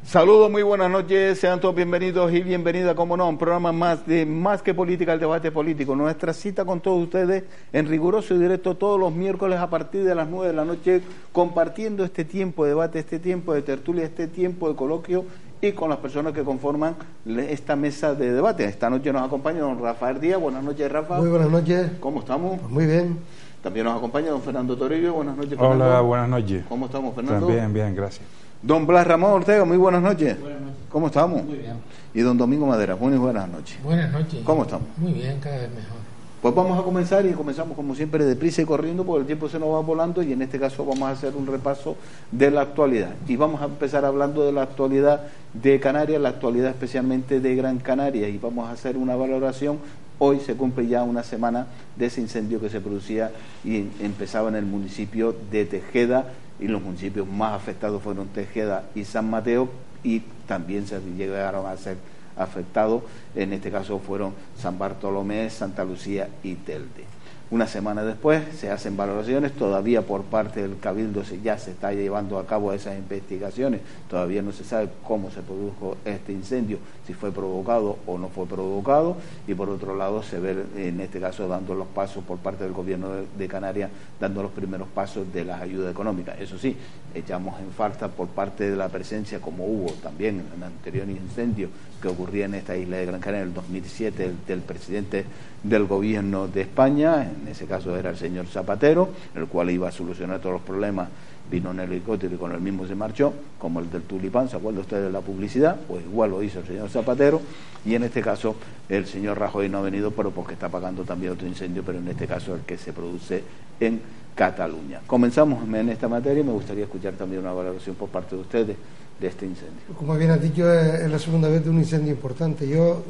Saludos, muy buenas noches, sean todos bienvenidos y bienvenidas, como no, a un programa más de Más que Política, el debate político. Nuestra cita con todos ustedes en riguroso y directo todos los miércoles a partir de las 9 de la noche, compartiendo este tiempo de debate, este tiempo de tertulia, este tiempo de coloquio y con las personas que conforman esta mesa de debate. Esta noche nos acompaña don Rafael Díaz. Buenas noches, Rafa. Muy buenas noches. ¿Cómo estamos? Pues muy bien. También nos acompaña don Fernando Toribio. Buenas noches, Fernando. Hola, buenas noches. ¿Cómo estamos, Fernando? Bien, bien, gracias. Don Blas Ramón Ortega, muy buenas noches. Buenas noches. ¿Cómo estamos? Muy bien. Y don Domingo Madera, muy buenas noches. Buenas noches. ¿Cómo estamos? Muy bien, cada vez mejor. Pues vamos a comenzar y comenzamos como siempre deprisa y corriendo porque el tiempo se nos va volando y en este caso vamos a hacer un repaso de la actualidad. Y vamos a empezar hablando de la actualidad de Canarias, la actualidad especialmente de Gran Canaria, y vamos a hacer una valoración. Hoy se cumple ya una semana de ese incendio que se producía y empezaba en el municipio de Tejeda, y los municipios más afectados fueron Tejeda y San Mateo, y también se llegaron a ser afectados, en este caso fueron San Bartolomé, Santa Lucía y Telde. Una semana después se hacen valoraciones, todavía por parte del Cabildo ya se está llevando a cabo esas investigaciones, todavía no se sabe cómo se produjo este incendio, si fue provocado o no fue provocado, y por otro lado se ve en este caso dando los pasos por parte del gobierno de Canarias, dando los primeros pasos de las ayudas económicas. Eso sí, echamos en falta por parte de la presencia, como hubo también en el anterior incendio que ocurría en esta isla de Gran Canaria en el 2007, del presidente del gobierno de España, en ese caso era el señor Zapatero, el cual iba a solucionar todos los problemas, vino en el helicóptero y con el mismo se marchó, como el del tulipán. ¿Se acuerdan ustedes de la publicidad? Pues igual lo hizo el señor Zapatero, y en este caso el señor Rajoy no ha venido, pero porque está apagando también otro incendio, pero en este caso el que se produce en Cataluña. Comenzamos en esta materia y me gustaría escuchar también una valoración por parte de ustedes de este incendio. Como bien has dicho, es la segunda vez de un incendio importante. Yo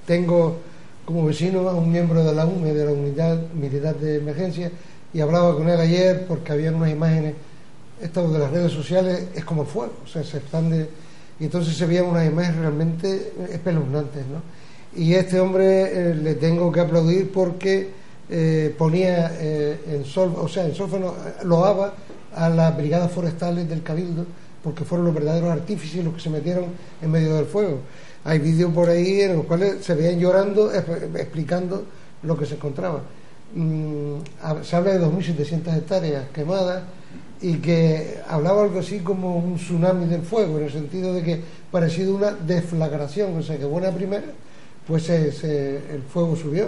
tengo como vecino a un miembro de la UME, de la Unidad Militar de Emergencia, y hablaba con él ayer porque había unas imágenes, estas de las redes sociales, es como el fuego, o sea, se expande, y entonces se veían unas imágenes realmente espeluznantes, ¿no? Y este hombre le tengo que aplaudir porque ponía en solfa loaba a las brigadas forestales del Cabildo, porque fueron los verdaderos artífices los que se metieron en medio del fuego. Hay vídeos por ahí en los cuales se veían llorando, explicando lo que se encontraba. Se habla de 2.700 hectáreas quemadas, y que hablaba algo así como un tsunami del fuego, en el sentido de que parecía una deflagración, o sea que buena primera, pues el fuego subió.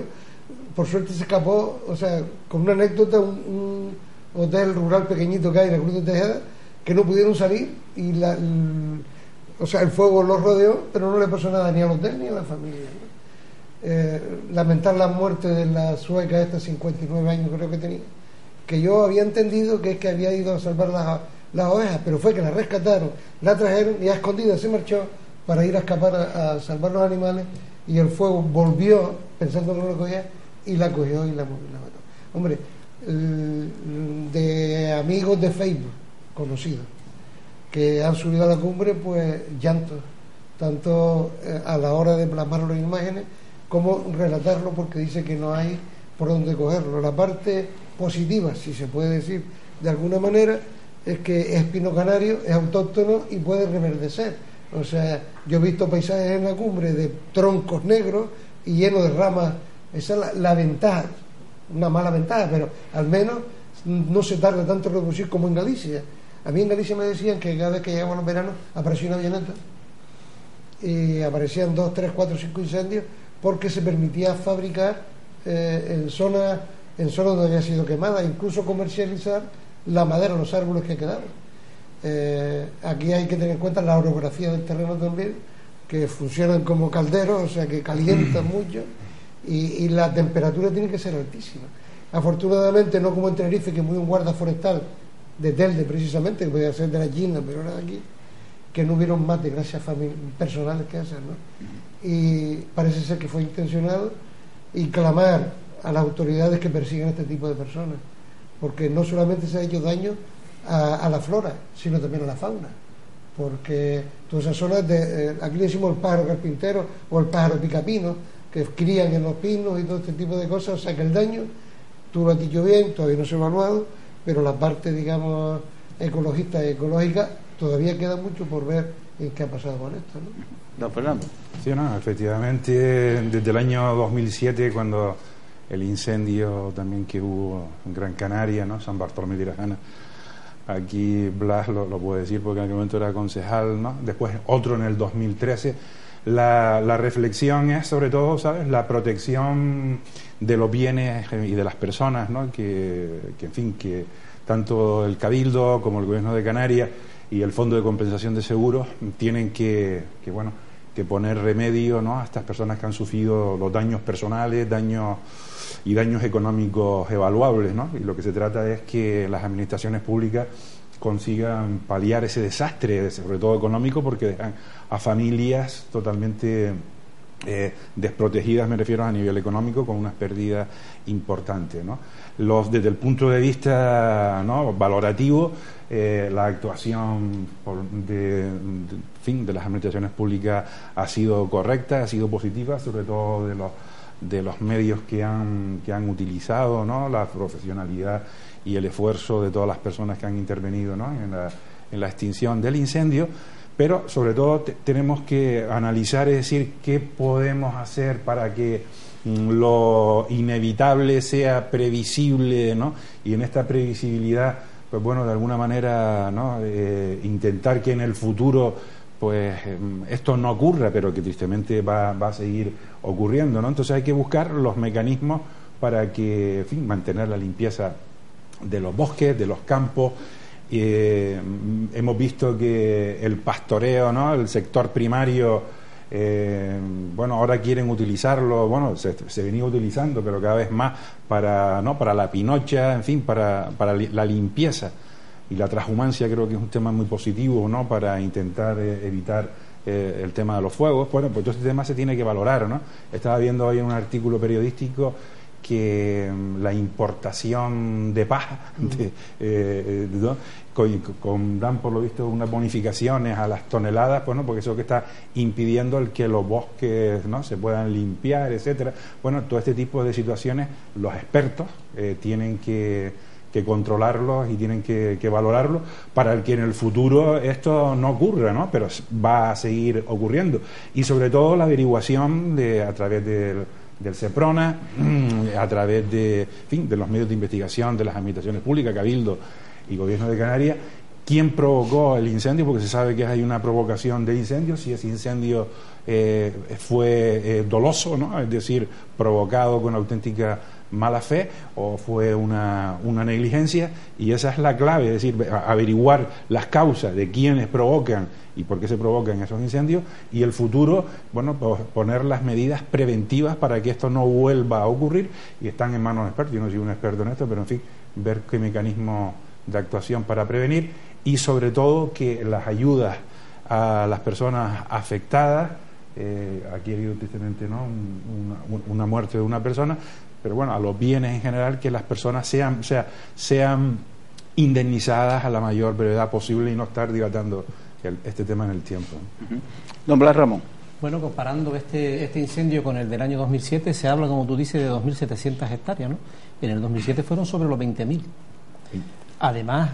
Por suerte se escapó, o sea, con una anécdota, un hotel rural pequeñito que hay en la Cruz de Tejeda, que no pudieron salir y el fuego los rodeó, pero no le pasó nada ni al hotel ni a la familia, ¿no? Lamentar la muerte de la sueca esta, 59 años creo que tenía, que yo había entendido que es que había ido a salvar las ovejas, pero fue que la rescataron, la trajeron y a escondidas se marchó para ir a escapar a salvar los animales, y el fuego volvió pensando que no lo cogía y la cogió y la mató. Hombre, de amigos de Facebook conocidos que han subido a la cumbre, pues llantos, tanto a la hora de plasmar las imágenes como relatarlo, porque dice que no hay por dónde cogerlo. La parte positiva, si se puede decir de alguna manera, es que es pino canario, es autóctono y puede reverdecer. O sea, yo he visto paisajes en la cumbre de troncos negros y llenos de ramas. Esa es la ventaja, una mala ventaja, pero al menos no se tarda tanto en reproducir como en Galicia. A mí en Galicia me decían que cada vez que llegaban los veranos aparecía una avioneta y aparecían 2, 3, 4, 5 incendios, porque se permitía fabricar en zonas donde había sido quemada, incluso comercializar la madera, los árboles que quedaron. Aquí hay que tener en cuenta la orografía del terreno también, que funcionan como calderos, o sea que calientan mucho, y la temperatura tiene que ser altísima. Afortunadamente no como en Tenerife, que es muy un guarda forestal de Telde precisamente, que podía ser de la China, pero era de aquí, que no hubieron más desgracias personales que esas, ¿no? Y parece ser que fue intencionado, y clamar a las autoridades que persiguen a este tipo de personas, porque no solamente se ha hecho daño a la flora, sino también a la fauna, porque todas esas zonas aquí le decimos el pájaro carpintero o el pájaro picapino, que crían en los pinos y todo este tipo de cosas, o sea que el daño, tú lo has dicho bien, todavía no se ha evaluado, pero la parte, digamos, ecologista y ecológica todavía queda mucho por ver en qué ha pasado con esto, ¿no? Don Fernando. Sí, no, efectivamente, desde el año 2007, cuando el incendio también que hubo en Gran Canaria, ¿no? San Bartolomé de Tirajana, aquí Blas lo puede decir porque en aquel momento era concejal, ¿no? Después otro en el 2013. La reflexión es sobre todo, ¿sabes?, la protección de los bienes y de las personas, ¿no? Que en fin, que tanto el Cabildo como el Gobierno de Canarias y el Fondo de Compensación de Seguros tienen que poner remedio, ¿no?, a estas personas que han sufrido los daños personales, daños económicos evaluables, ¿no? Y lo que se trata es que las administraciones públicas consigan paliar ese desastre, sobre todo económico, porque dejan a familias totalmente desprotegidas, me refiero a nivel económico, con unas pérdidas importantes, ¿no? Desde el punto de vista, ¿no?, valorativo, la actuación de las administraciones públicas ha sido correcta, ha sido positiva, sobre todo de los medios que han utilizado, ¿no?, la profesionalidad y el esfuerzo de todas las personas que han intervenido, ¿no?, en la extinción del incendio. Pero sobre todo tenemos que analizar, es decir, qué podemos hacer para que lo inevitable sea previsible, ¿no? Y en esta previsibilidad, pues bueno, de alguna manera, ¿no?, intentar que en el futuro pues esto no ocurra, pero que tristemente va a seguir ocurriendo, ¿no? Entonces hay que buscar los mecanismos para que, en fin, mantener la limpieza de los bosques, de los campos. Hemos visto que el pastoreo, ¿no?, el sector primario, ahora quieren utilizarlo, se venía utilizando, pero cada vez más para la pinocha, en fin, para la limpieza y la transhumancia. Creo que es un tema muy positivo, ¿no?, para intentar evitar el tema de los fuegos. Bueno, pues todo este tema se tiene que valorar, ¿no? Estaba viendo hoy en un artículo periodístico que la importación de paja ¿no?, dan por lo visto unas bonificaciones a las toneladas, pues, ¿no?, porque eso que está impidiendo el que los bosques, ¿no?, se puedan limpiar, etcétera. Bueno, todo este tipo de situaciones los expertos tienen que controlarlos y tienen que valorarlos para que en el futuro esto no ocurra, ¿no?, pero va a seguir ocurriendo. Y sobre todo la averiguación a través del SEPRONA, a través de los medios de investigación de las administraciones públicas, Cabildo y Gobierno de Canarias, quién provocó el incendio, porque se sabe que hay una provocación de incendio, si ese incendio fue doloso, ¿no?, es decir, provocado con auténtica mala fe, o fue una negligencia, y esa es la clave, es decir, averiguar las causas de quiénes provocan y por qué se provocan esos incendios, y el futuro, pues poner las medidas preventivas para que esto no vuelva a ocurrir, y están en manos de expertos. Yo no soy un experto en esto, pero en fin, ver qué mecanismo de actuación para prevenir, y sobre todo que las ayudas a las personas afectadas, aquí ha habido tristemente, ¿no?, una muerte de una persona, pero bueno, a los bienes en general, que las personas sean indemnizadas a la mayor brevedad posible y no estar dilatando este tema en el tiempo. Don Blas Ramón. Bueno, comparando este incendio con el del año 2007, se habla, como tú dices, de 2.700 hectáreas, ¿no? En el 2007 fueron sobre los 20.000. Sí. Además,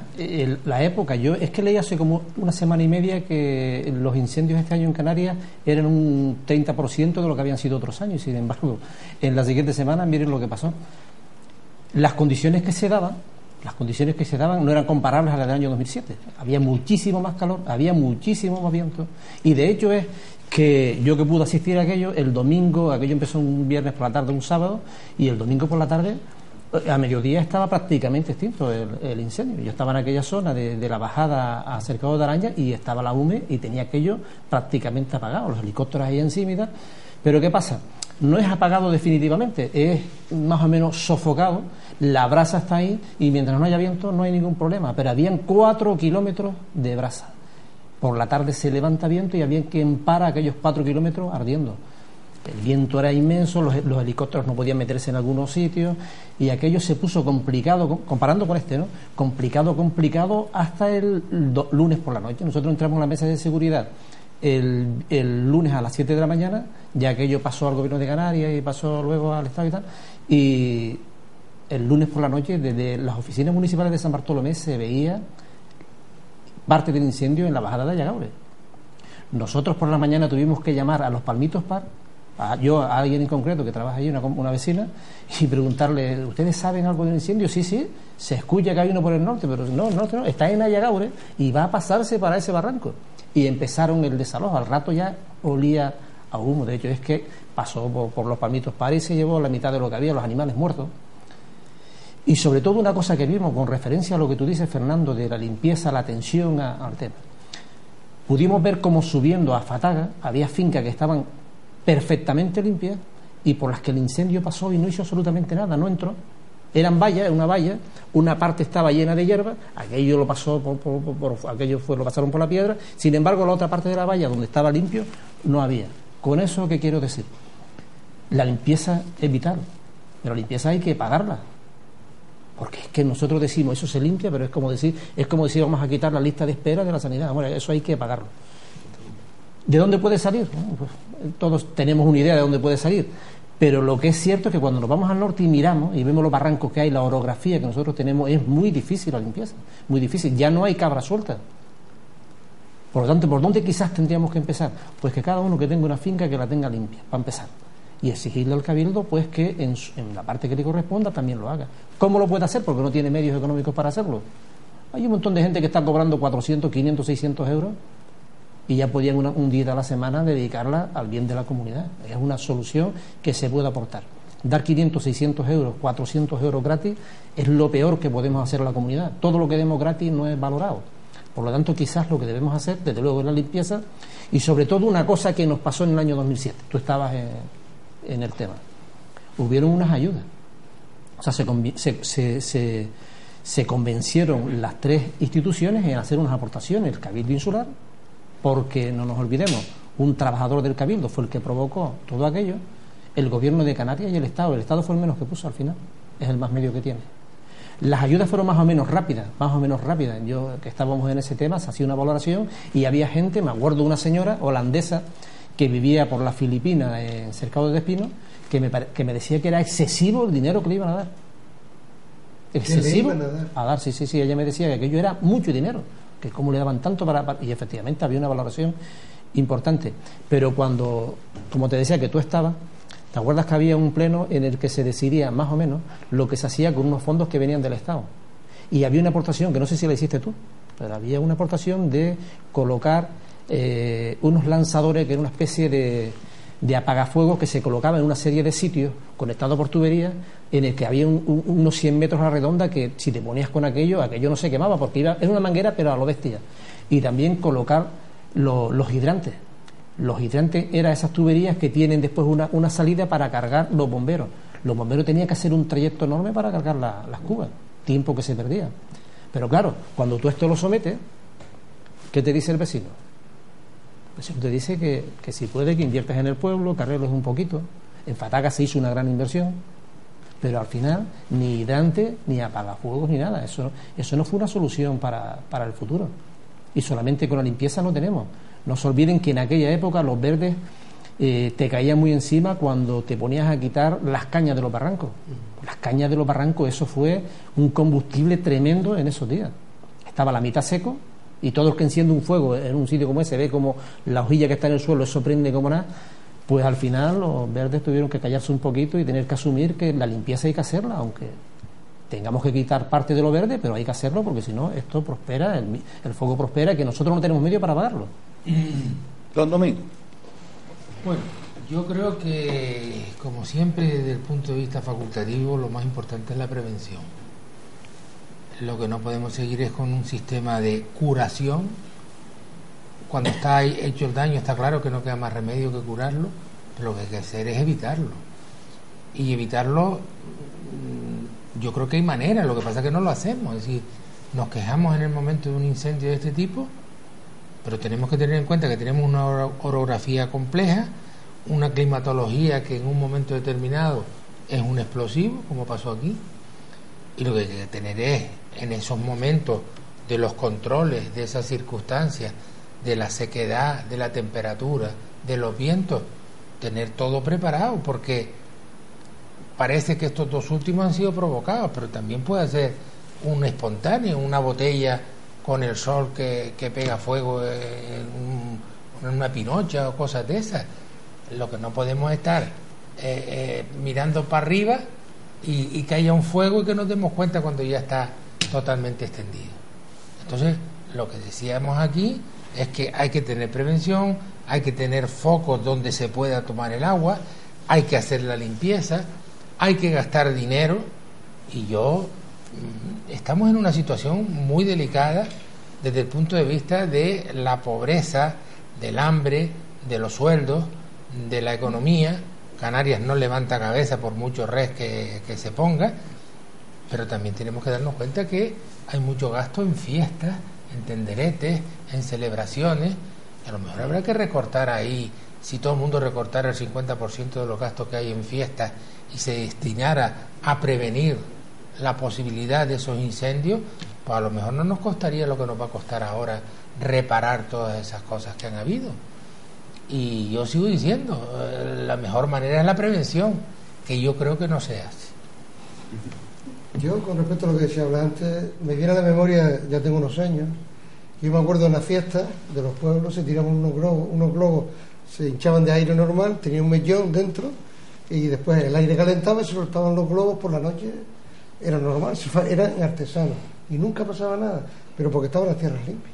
la época, es que leí hace como una semana y media que los incendios este año en Canarias eran un 30% de lo que habían sido otros años, y sin embargo, en la siguiente semana, miren lo que pasó. Las condiciones que se daban no eran comparables a las del año 2007. Había muchísimo más calor, había muchísimo más viento, y de hecho es que yo que pude asistir a aquello, el domingo, aquello empezó un viernes por la tarde, un sábado, y el domingo por la tarde, a mediodía, estaba prácticamente extinto el incendio. Yo estaba en aquella zona de la bajada a Cercado de Araña, y estaba la UME y tenía aquello prácticamente apagado, los helicópteros ahí encima y tal. Pero ¿qué pasa? No es apagado definitivamente, es más o menos sofocado, la brasa está ahí, y mientras no haya viento no hay ningún problema, pero habían 4 kilómetros de brasa. Por la tarde se levanta viento y había quien para aquellos 4 kilómetros ardiendo. El viento era inmenso, los helicópteros no podían meterse en algunos sitios, y aquello se puso complicado, comparando con ¿no? Complicado hasta el lunes por la noche. Nosotros entramos en la mesa de seguridad el lunes a las 7 de la mañana, ya aquello pasó al Gobierno de Canarias y pasó luego al Estado y tal, y el lunes por la noche desde las oficinas municipales de San Bartolomé se veía parte del incendio en la bajada de Ayagaure. Nosotros por la mañana tuvimos que llamar a los Palmitos Par, a alguien en concreto que trabaja allí, una vecina, y preguntarle, ¿ustedes saben algo del incendio? Sí, se escucha que hay uno por el norte, pero no, está en Ayagaure y va a pasarse para ese barranco. Y empezaron el desalojo, al rato ya olía a humo. De hecho, es que pasó por los Palmitos Par y se llevó la mitad de lo que había, los animales muertos. Y sobre todo una cosa que vimos con referencia a lo que tú dices, Fernando, de la limpieza, la atención al tema. Pudimos ver cómo subiendo a Fataga había fincas que estaban perfectamente limpias y por las que el incendio pasó y no hizo absolutamente nada, no entró. Eran vallas, una valla, una parte estaba llena de hierba, aquello lo pasaron por la piedra, sin embargo la otra parte de la valla donde estaba limpio no había. Con eso, ¿qué quiero decir? La limpieza es vital, pero la limpieza hay que pagarla, porque es que nosotros decimos eso se limpia, pero es como decir vamos a quitar la lista de espera de la sanidad. Bueno, eso hay que pagarlo. ¿De dónde puede salir? Bueno, pues todos tenemos una idea de dónde puede salir. Pero lo que es cierto es que cuando nos vamos al norte y miramos y vemos los barrancos que hay, la orografía que nosotros tenemos, es muy difícil la limpieza, muy difícil, ya no hay cabra suelta. Por lo tanto, ¿por dónde quizás tendríamos que empezar? Pues que cada uno que tenga una finca que la tenga limpia, para empezar. Y exigirle al Cabildo pues que en la parte que le corresponda también lo haga. ¿Cómo lo puede hacer? Porque no tiene medios económicos para hacerlo. Hay un montón de gente que está cobrando 400, 500, 600 euros y ya podían un día a la semana dedicarla al bien de la comunidad. Es una solución que se puede aportar. Dar 500, 600 euros, 400 euros gratis es lo peor que podemos hacer a la comunidad. Todo lo que demos gratis no es valorado. Por lo tanto, quizás lo que debemos hacer, desde luego, es la limpieza y sobre todo una cosa que nos pasó en el año 2007. Tú estabas en el tema. Hubieron unas ayudas. O sea, se convencieron las tres instituciones en hacer unas aportaciones. El Cabildo Insular, porque no nos olvidemos, un trabajador del Cabildo fue el que provocó todo aquello, el Gobierno de Canarias y el Estado. El Estado fue el menos que puso al final, es el más medio que tiene. Las ayudas fueron más o menos rápidas. Yo, que estábamos en ese tema, se hacía una valoración y había gente, me acuerdo de una señora holandesa que vivía por las Filipinas, en Cercado de Espino, que me decía que era excesivo el dinero que le iban a dar. Excesivo a dar, sí, ella me decía que aquello era mucho dinero, que cómo le daban tanto y efectivamente había una valoración importante. Pero cuando, como te decía que tú estabas, ¿te acuerdas que había un pleno en el que se decidía más o menos lo que se hacía con unos fondos que venían del Estado? Y había una aportación, que no sé si la hiciste tú, pero había una aportación de colocar unos lanzadores que era una especie de apagafuegos que se colocaba en una serie de sitios conectados por tuberías, en el que había unos 100 metros a la redonda que si te ponías con aquello no se quemaba, porque era una manguera pero a lo bestia. Y también colocar los hidrantes. Los hidrantes eran esas tuberías que tienen después una salida para cargar los bomberos. Los bomberos tenían que hacer un trayecto enorme para cargar las cubas, tiempo que se perdía. Pero claro, cuando tú esto lo sometes, ¿qué te dice el vecino? El vecino te dice que si puede, que inviertas en el pueblo, que arregles un poquito. En Fataga se hizo una gran inversión, pero al final ni hidrante, ni apagafuegos, ni nada. Eso no fue una solución para el futuro. Y solamente con la limpieza no tenemos. No se olviden que en aquella época los verdes te caían muy encima cuando te ponías a quitar las cañas de los barrancos. Las cañas de los barrancos, eso fue un combustible tremendo en esos días. Estaba la mitad seco y todo el que enciende un fuego en un sitio como ese ve como la hojilla que está en el suelo, eso prende como nada. Pues al final los verdes tuvieron que callarse un poquito y tener que asumir que la limpieza hay que hacerla, aunque tengamos que quitar parte de lo verde, pero hay que hacerlo porque si no esto prospera, el fuego prospera, que nosotros no tenemos medio para apagarlo. Don Domingo. Bueno, yo creo que, como siempre, desde el punto de vista facultativo, lo más importante es la prevención. Lo que no podemos seguir es con un sistema de curación. Cuando está hecho el daño, está claro que no queda más remedio que curarlo, pero lo que hay que hacer es evitarlo. Y evitarlo, yo creo que hay maneras, lo que pasa es que no lo hacemos. Es decir, nos quejamos en el momento de un incendio de este tipo, pero tenemos que tener en cuenta que tenemos una orografía compleja, una climatología que en un momento determinado es un explosivo, como pasó aquí, y lo que hay que tener es, en esos momentos de los controles, de esas circunstancias, de la sequedad, de la temperatura, de los vientos, tener todo preparado, porque parece que estos dos últimos han sido provocados, pero también puede ser un espontáneo, una botella con el sol que pega fuego en una pinocha o cosas de esas. Lo que no podemos estar mirando para arriba y que haya un fuego y que nos demos cuenta cuando ya está totalmente extendido. Entonces, lo que decíamos aquí es que hay que tener prevención, hay que tener focos donde se pueda tomar el agua, hay que hacer la limpieza, hay que gastar dinero, y estamos en una situación muy delicada desde el punto de vista de la pobreza, del hambre, de los sueldos, de la economía. Canarias no levanta cabeza por mucho res que se ponga, pero también tenemos que darnos cuenta que hay mucho gasto en fiestas, en tenderetes, en celebraciones. A lo mejor habrá que recortar ahí, si todo el mundo recortara el 50% de los gastos que hay en fiestas y se destinara a prevenir la posibilidad de esos incendios, pues a lo mejor no nos costaría lo que nos va a costar ahora reparar todas esas cosas que han habido. Y yo sigo diciendo, la mejor manera es la prevención, que yo creo que no se hace. Yo, con respecto a lo que decía antes, me viene a la memoria, ya tengo unos años, yo me acuerdo en la fiesta de los pueblos, se tiraban unos globos, se hinchaban de aire normal, tenía un mellón dentro, y después el aire calentaba y se soltaban los globos por la noche. Era normal, eran artesanos, y nunca pasaba nada, pero porque estaban las tierras limpias,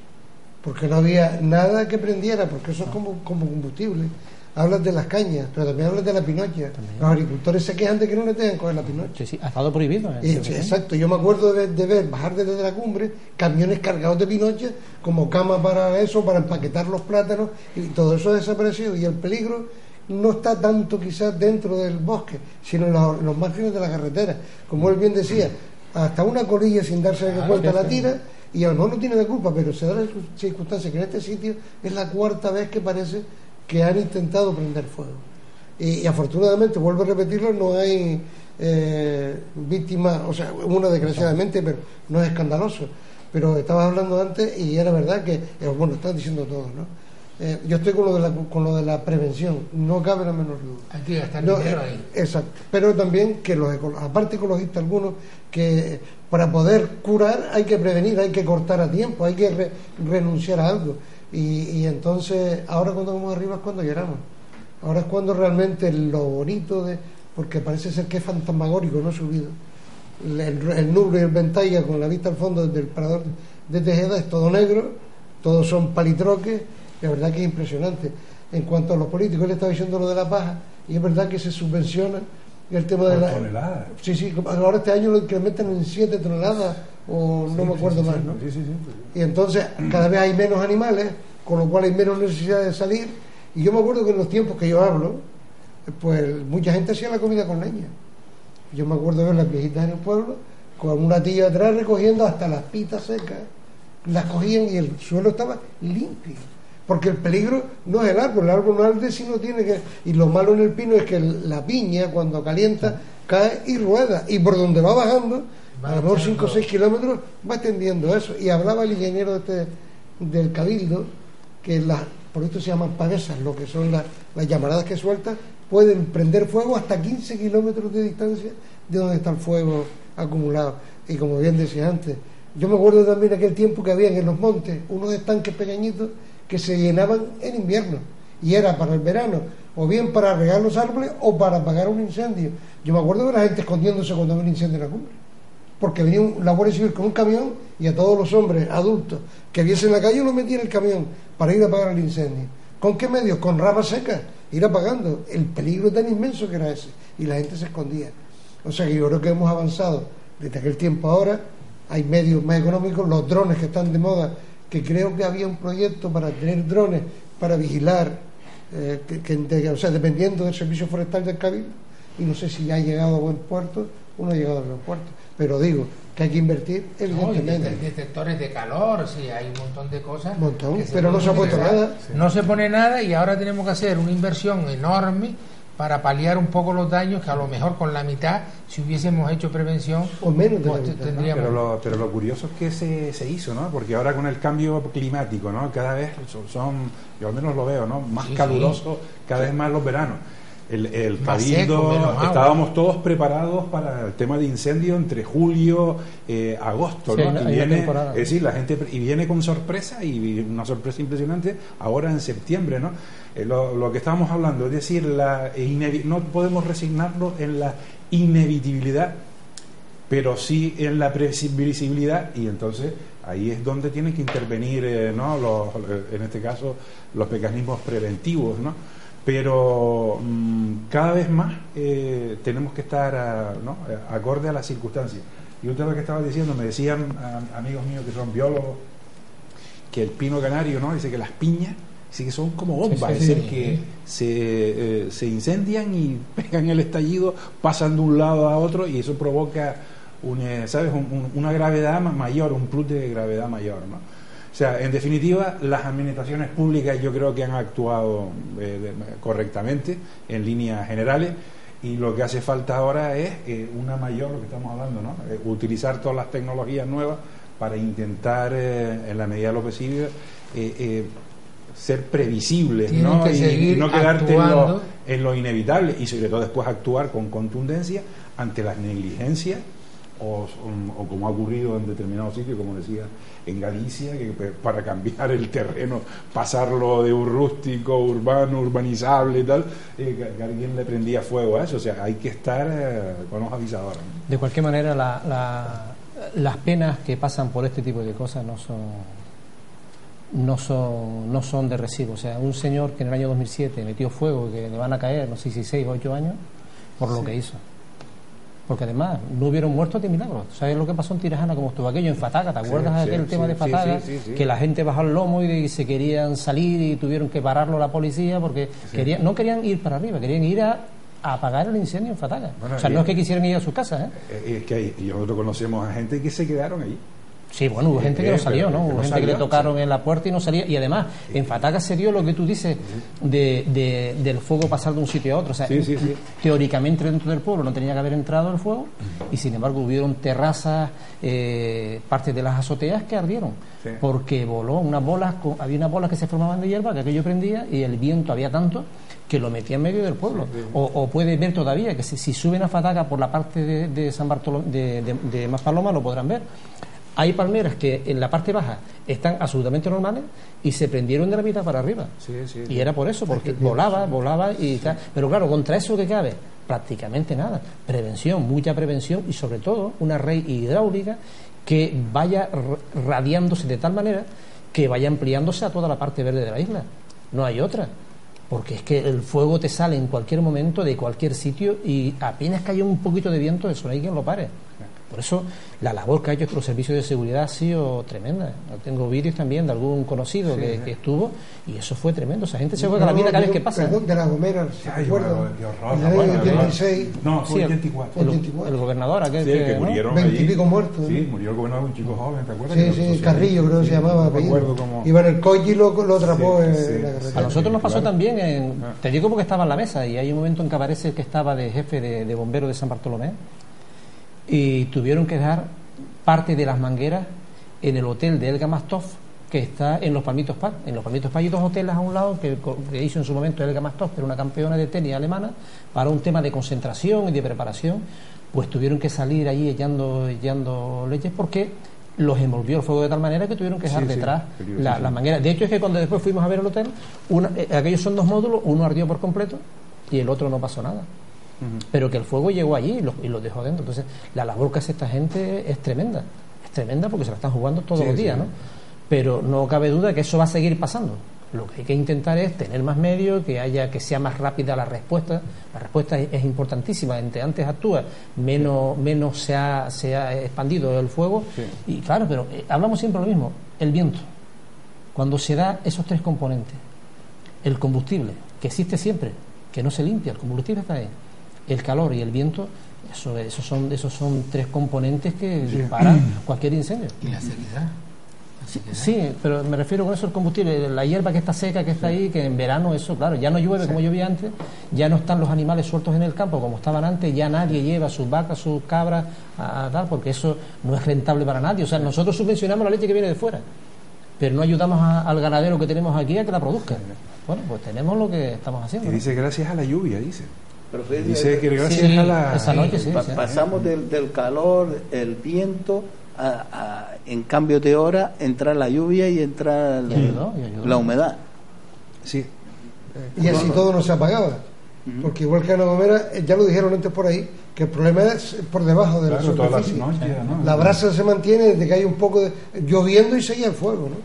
porque no había nada que prendiera, porque eso es como combustible. Hablas de las cañas, pero también hablas de la pinocha. Los agricultores se quejan de que no le dejan coger la pinocha. Sí, sí, ha estado prohibido. Exacto, yo me acuerdo de ver bajar desde la cumbre camiones cargados de pinocha como cama para eso, para empaquetar los plátanos, y todo eso ha desaparecido. Y el peligro no está tanto quizás dentro del bosque, sino en los márgenes de la carretera. Como él bien decía, hasta una colilla sin darse cuenta la tira, y a lo mejor no tiene la culpa, pero se da la circunstancia que en este sitio es la cuarta vez que parece que han intentado prender fuego. Y afortunadamente, vuelvo a repetirlo, no hay víctimas, o sea, una desgraciadamente, pero no es escandaloso. Pero estabas hablando antes y era verdad que, bueno, estás diciendo todo, ¿no? Yo estoy con lo de la prevención, no cabe la menor duda. Hay que gastar dinero ahí. Exacto, pero también que aparte ecologistas algunos, que para poder curar hay que prevenir, hay que cortar a tiempo, hay que renunciar a algo. Y entonces, ahora cuando vamos arriba es cuando lloramos. Ahora es cuando realmente lo bonito porque parece ser que es fantasmagórico, no subido. El nublo y el ventalla con la vista al fondo desde el parador de Tejeda es todo negro, todos son palitroques. La verdad que es impresionante. En cuanto a los políticos, él estaba diciendo lo de la paja, y es verdad que se subvenciona el tema de la toneladas. Sí, ahora este año lo incrementan en 7 toneladas o no me acuerdo más, ¿no? Sí. Y entonces cada vez hay menos animales, con lo cual hay menos necesidad de salir. Y yo me acuerdo que en los tiempos que yo hablo, pues mucha gente hacía la comida con leña. Yo me acuerdo de ver las viejitas en el pueblo con una tía atrás recogiendo hasta las pitas secas, las cogían y el suelo estaba limpio. Porque el peligro no es el árbol no arde si no tiene que... Y lo malo en el pino es que la piña, cuando calienta, cae y rueda. Y por donde va bajando, a lo mejor 5 o 6 kilómetros, va extendiendo eso. Y hablaba el ingeniero del Cabildo, que por esto se llaman pavesas, lo que son las llamaradas que sueltan, pueden prender fuego hasta 15 kilómetros de distancia de donde está el fuego acumulado. Y como bien decía antes, yo me acuerdo también aquel tiempo que había en los montes unos estanques pequeñitos que se llenaban en invierno, y era para el verano, o bien para regar los árboles o para apagar un incendio. Yo me acuerdo de la gente escondiéndose cuando había un incendio en la cumbre, porque venía la Guardia Civil con un camión y a todos los hombres adultos que viesen la calle los metía en el camión para ir a apagar el incendio. ¿Con qué medios? Con ramas secas, ir apagando. El peligro tan inmenso que era ese, y la gente se escondía. O sea que yo creo que hemos avanzado desde aquel tiempo. Ahora hay medios más económicos, los drones que están de moda, que creo que había un proyecto para tener drones para vigilar, o sea, dependiendo del servicio forestal del Cabildo, y no sé si ya ha llegado a buen puerto o no ha llegado a buen puerto, pero digo que hay que invertir evidentemente. No, detectores de calor, sí, hay un montón de cosas. Pero no se ha puesto nada. No se pone nada, y ahora tenemos que hacer una inversión enorme para paliar un poco los daños que a lo mejor con la mitad, si hubiésemos hecho prevención, o menos de pues tendríamos. Pero lo curioso es que se hizo, ¿no? Porque ahora con el cambio climático, ¿no? Cada vez son yo al menos lo veo, ¿no? Más calurosos, cada vez más los veranos. el Más seco, cabildo, menos agua. estábamos todos preparados para el tema de incendio entre julio, agosto, Sí, ¿no? hay Y una viene, temporada. es decir, la gente y viene con sorpresa, y una sorpresa impresionante ahora en septiembre, ¿no? Lo que estábamos hablando, es decir, no podemos resignarnos en la inevitabilidad, pero sí en la previsibilidad, y entonces ahí es donde tienen que intervenir, ¿no? En este caso los mecanismos preventivos, ¿no? Pero cada vez más tenemos que estar acorde a las circunstancias. Y un tema que estaba diciendo, me decían amigos míos que son biólogos, que el pino canario, ¿no? Dice que las piñas sí que son como bombas, Sí, es sí, decir, que se incendian y pegan el estallido, pasan de un lado a otro, y eso provoca una gravedad mayor, un plus de gravedad mayor, ¿no? O sea, en definitiva, las administraciones públicas yo creo que han actuado correctamente en líneas generales, y lo que hace falta ahora es una mayor, lo que estamos hablando, ¿no? Utilizar todas las tecnologías nuevas para intentar, en la medida de lo posible, ser previsibles, Tienen ¿no? que Y seguir no quedarte actuando. en lo inevitable, y sobre todo después actuar con contundencia ante las negligencias o como ha ocurrido en determinados sitios, como decía en Galicia, que para cambiar el terreno, pasarlo de un rústico, urbano, urbanizable y tal, que alguien le prendía fuego a eso. O sea, hay que estar con los avisadores. De cualquier manera, las penas que pasan por este tipo de cosas no son de recibo. O sea, un señor que en el año 2007 metió fuego, que le van a caer, no sé si 6 o 8 años, por lo que hizo. Porque además no hubieron muertos de milagro. ¿Sabes lo que pasó en Tirajana? Como estuvo aquello en Fataga. ¿Te acuerdas de aquel tema de Fataga? Sí. Que la gente bajó al lomo y se querían salir y tuvieron que pararlo la policía porque no querían ir para arriba, querían ir a apagar el incendio en Fataga. Bueno, o sea, no es que quisieran ir a sus casas, es que nosotros conocemos a gente que se quedaron allí. Sí, bueno, hubo gente que no salió, ¿no? Hubo gente que le tocaron en la puerta y no salía. Y además, en Fataga se dio lo que tú dices del fuego pasar de un sitio a otro. O sea, teóricamente dentro del pueblo no tenía que haber entrado el fuego, y sin embargo hubieron terrazas, partes de las azoteas que ardieron. Sí. Porque voló unas bolas, había unas bolas que se formaban de hierba, que aquello prendía, y el viento había tanto que lo metía en medio del pueblo. O puedes ver todavía que si suben a Fataga por la parte de San Bartolomé, de Maspaloma, lo podrán ver. Hay palmeras que en la parte baja están absolutamente normales y se prendieron de la mitad para arriba. Y era por eso, porque volaba y tal. Pero claro, contra eso que cabe, prácticamente nada. Prevención, mucha prevención, y sobre todo una red hidráulica que vaya radiándose de tal manera que vaya ampliándose a toda la parte verde de la isla. No hay otra. Porque es que el fuego te sale en cualquier momento, de cualquier sitio, y apenas que haya un poquito de viento, eso no hay quien lo pare. Por eso la labor que ha hecho los servicios de seguridad ha sido tremenda. Yo tengo vídeos también de algún conocido que estuvo, y eso fue tremendo. Esa gente se juega la vida cada vez que pasa. Perdón, de La Gomera, ¿se acuerdan? En el año 86. No, fue el 84. El gobernador, aquel que murieron 20 y pico muertos. Sí, murió el gobernador, un chico joven, ¿te acuerdas? Sí, Carrillo creo que se llamaba. Iba en el coche y lo atrapó en la carretera. A nosotros nos pasó también, te digo porque estaba en la mesa, y hay un momento en que aparece que estaba de jefe de bomberos de San Bartolomé, y tuvieron que dejar parte de las mangueras en el hotel de Elga Mastov, que está en Los Palmitos Park. En Los Palmitos Park hay 2 hoteles a un lado que hizo en su momento Elga Mastov, que era una campeona de tenis alemana, para un tema de concentración y de preparación. Pues tuvieron que salir allí echando leches porque los envolvió el fuego de tal manera que tuvieron que dejar detrás las mangueras. De hecho, es que cuando después fuimos a ver el hotel, aquellos son 2 módulos, uno ardió por completo y el otro no pasó nada. Pero que el fuego llegó allí y lo dejó dentro. Entonces, la labor que hace esta gente es tremenda porque se la están jugando todos los días, ¿no? Pero no cabe duda que eso va a seguir pasando. Lo que hay que intentar es tener más medios, que sea más rápida la respuesta. La respuesta es importantísima. Entre antes actúa, menos se ha expandido el fuego. Y claro, pero hablamos siempre lo mismo. El viento, cuando se da esos 3 componentes, el combustible, que existe siempre, que no se limpia, el combustible está ahí, el calor y el viento, esos son 3 componentes que disparan cualquier incendio. ¿Y la sequedad? Sí, pero me refiero con eso al combustible, la hierba que está seca, que está ahí, que en verano eso, claro, ya no llueve como llovía antes, ya no están los animales sueltos en el campo como estaban antes, ya nadie lleva sus vacas, sus cabras a dar, porque eso no es rentable para nadie. O sea, nosotros subvencionamos la leche que viene de fuera, pero no ayudamos al ganadero que tenemos aquí a que la produzca. Bueno, pues tenemos lo que estamos haciendo. Y dice gracias a la lluvia, dice. Pero fíjate, Dice que gracias sí, a la... esa noche sí. pasamos del calor, el viento, en cambio de hora, entra la lluvia y entra Y ayudó. la humedad. Sí. Y así todo no se apagaba. Porque igual que en La Gomera, ya lo dijeron antes por ahí, que el problema es por debajo de Claro, la todas las superficie. noches, ¿no? La brasa se mantiene desde que hay un poco de lloviendo y seguía el fuego, ¿no?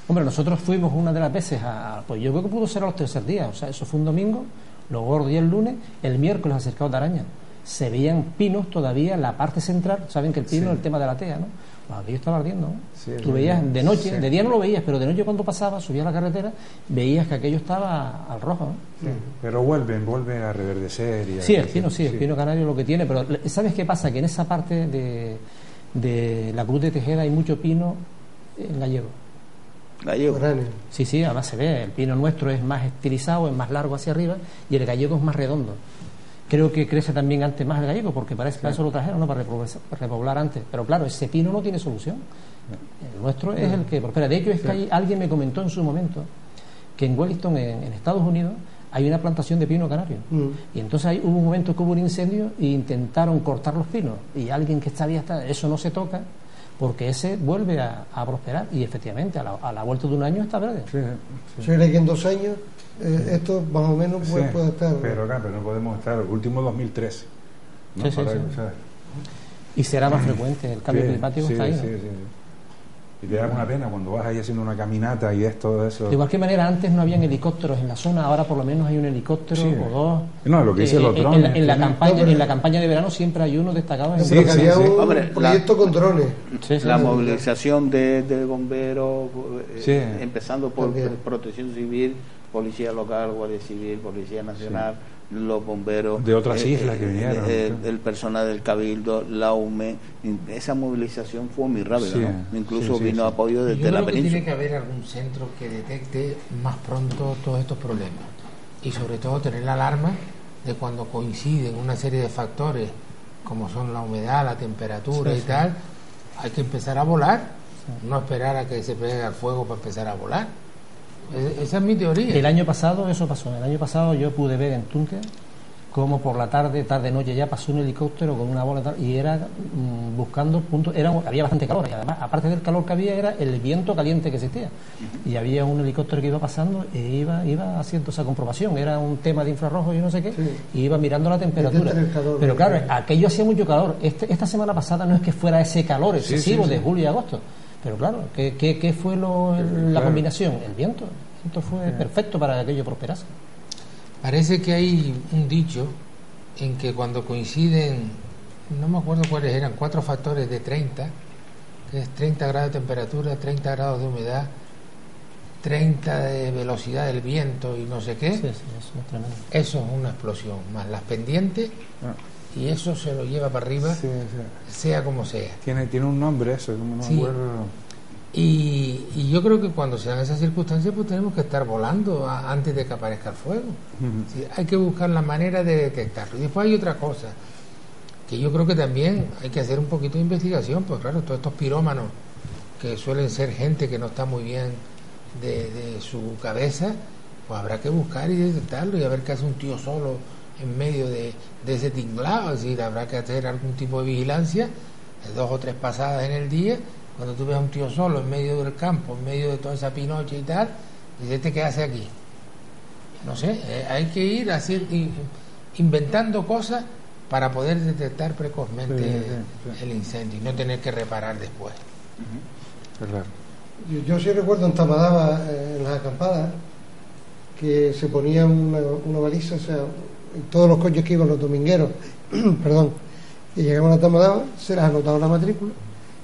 Hombre, nosotros fuimos una de las veces pues yo creo que pudo ser a los tercer días, o sea, eso fue un domingo, luego otro día el lunes, el miércoles acercados de Araña. Se veían pinos todavía en la parte central, saben que el pino es el tema de la tea, ¿no? Pues aquello estaba ardiendo, ¿no? Sí, Tú veías de noche, sí. de día no lo veías, pero de noche cuando pasaba, subía a la carretera, veías que aquello estaba al rojo, ¿no? Sí. Pero vuelve a reverdecer. Y a Sí, el crecer. pino canario lo que tiene, pero ¿sabes qué pasa? Que en esa parte de la Cruz de Tejeda hay mucho pino gallego. Gallego. Uranio. Sí, además se ve, el pino nuestro es más estilizado, es más largo hacia arriba y el gallego es más redondo. Creo que crece también antes más el gallego porque para eso lo trajeron, ¿no? Para repoblar antes. Pero claro, ese pino no tiene solución. El nuestro es el que prospera. De hecho, es que alguien me comentó en su momento que en Wellington, en Estados Unidos, hay una plantación de pino canario. Y entonces hubo un momento que hubo un incendio e intentaron cortar los pinos. Y alguien que sabía, eso no se toca porque ese vuelve a prosperar. Y efectivamente, a la vuelta de un año está verde. Yo creo que en 2 años esto más o menos puede estar. Pero no podemos estar. Último 2003. ¿no? Sí. Y será más frecuente, el cambio climático está ahí, ¿no? Sí. Y te da una pena cuando vas ahí haciendo una caminata y es todo eso. De cualquier manera, antes no habían helicópteros en la zona, ahora por lo menos hay un helicóptero o dos. No, lo que dice los drones. En la campaña de verano siempre hay uno destacado. Sí, había un Hombre, proyecto con drones. La movilización de bomberos, empezando por También. Protección Civil, Policía Local, Guardia Civil, Policía Nacional, los bomberos de otras islas que vinieron, el personal del Cabildo, la UME. Esa movilización fue muy rápida, ¿no? Incluso vino apoyo desde Yo la creo que península. tiene que haber algún centro que detecte más pronto todos estos problemas y sobre todo tener la alarma de cuando coinciden una serie de factores como son la humedad, la temperatura y tal, hay que empezar a volar, no esperar a que se pegue al fuego para empezar a volar. Esa es mi teoría. El año pasado eso pasó. El año pasado yo pude ver en Tunque como por la tarde-noche ya pasó un helicóptero con una bola y era buscando puntos. Había bastante calor y además, aparte del calor que había, era el viento caliente que existía. Y había un helicóptero que iba pasando e iba haciendo esa comprobación. Era un tema de infrarrojo y no sé qué, y iba mirando la temperatura. Pero claro, aquello hacía mucho calor. Esta semana pasada no es que fuera ese calor excesivo de julio y agosto. Pero claro, ¿qué fue la combinación? El viento. El viento fue perfecto para que aquello prosperase. Parece que hay un dicho en que cuando coinciden, no me acuerdo cuáles eran, 4 factores de 30, que es 30 grados de temperatura, 30 grados de humedad, 30 de velocidad del viento y no sé qué, Eso es tremendo. eso es una explosión, más las pendientes, y eso se lo lleva para arriba, sea como sea. Tiene un nombre eso, no me acuerdo. Y yo creo que cuando se dan esas circunstancias pues tenemos que estar volando antes de que aparezca el fuego. Sí, hay que buscar la manera de detectarlo. Y después hay otra cosa que yo creo que también hay que hacer un poquito de investigación, pues claro, todos estos pirómanos que suelen ser gente que no está muy bien de su cabeza, pues habrá que buscar y detectarlo y a ver qué hace un tío solo en medio de ese tinglado. Es decir, habrá que hacer algún tipo de vigilancia, 2 o 3 pasadas en el día. Cuando tú ves a un tío solo en medio del campo, en medio de toda esa pinocha y tal, dices, ¿qué hace aquí? No sé, hay que ir inventando cosas para poder detectar precozmente el incendio y no tener que reparar después. Claro. Yo sí recuerdo en Tamadaba, en las acampadas, que se ponía una baliza, o sea, en todos los coches que iban los domingueros, perdón, y llegaban a Tamadaba, se les anotaba la matrícula,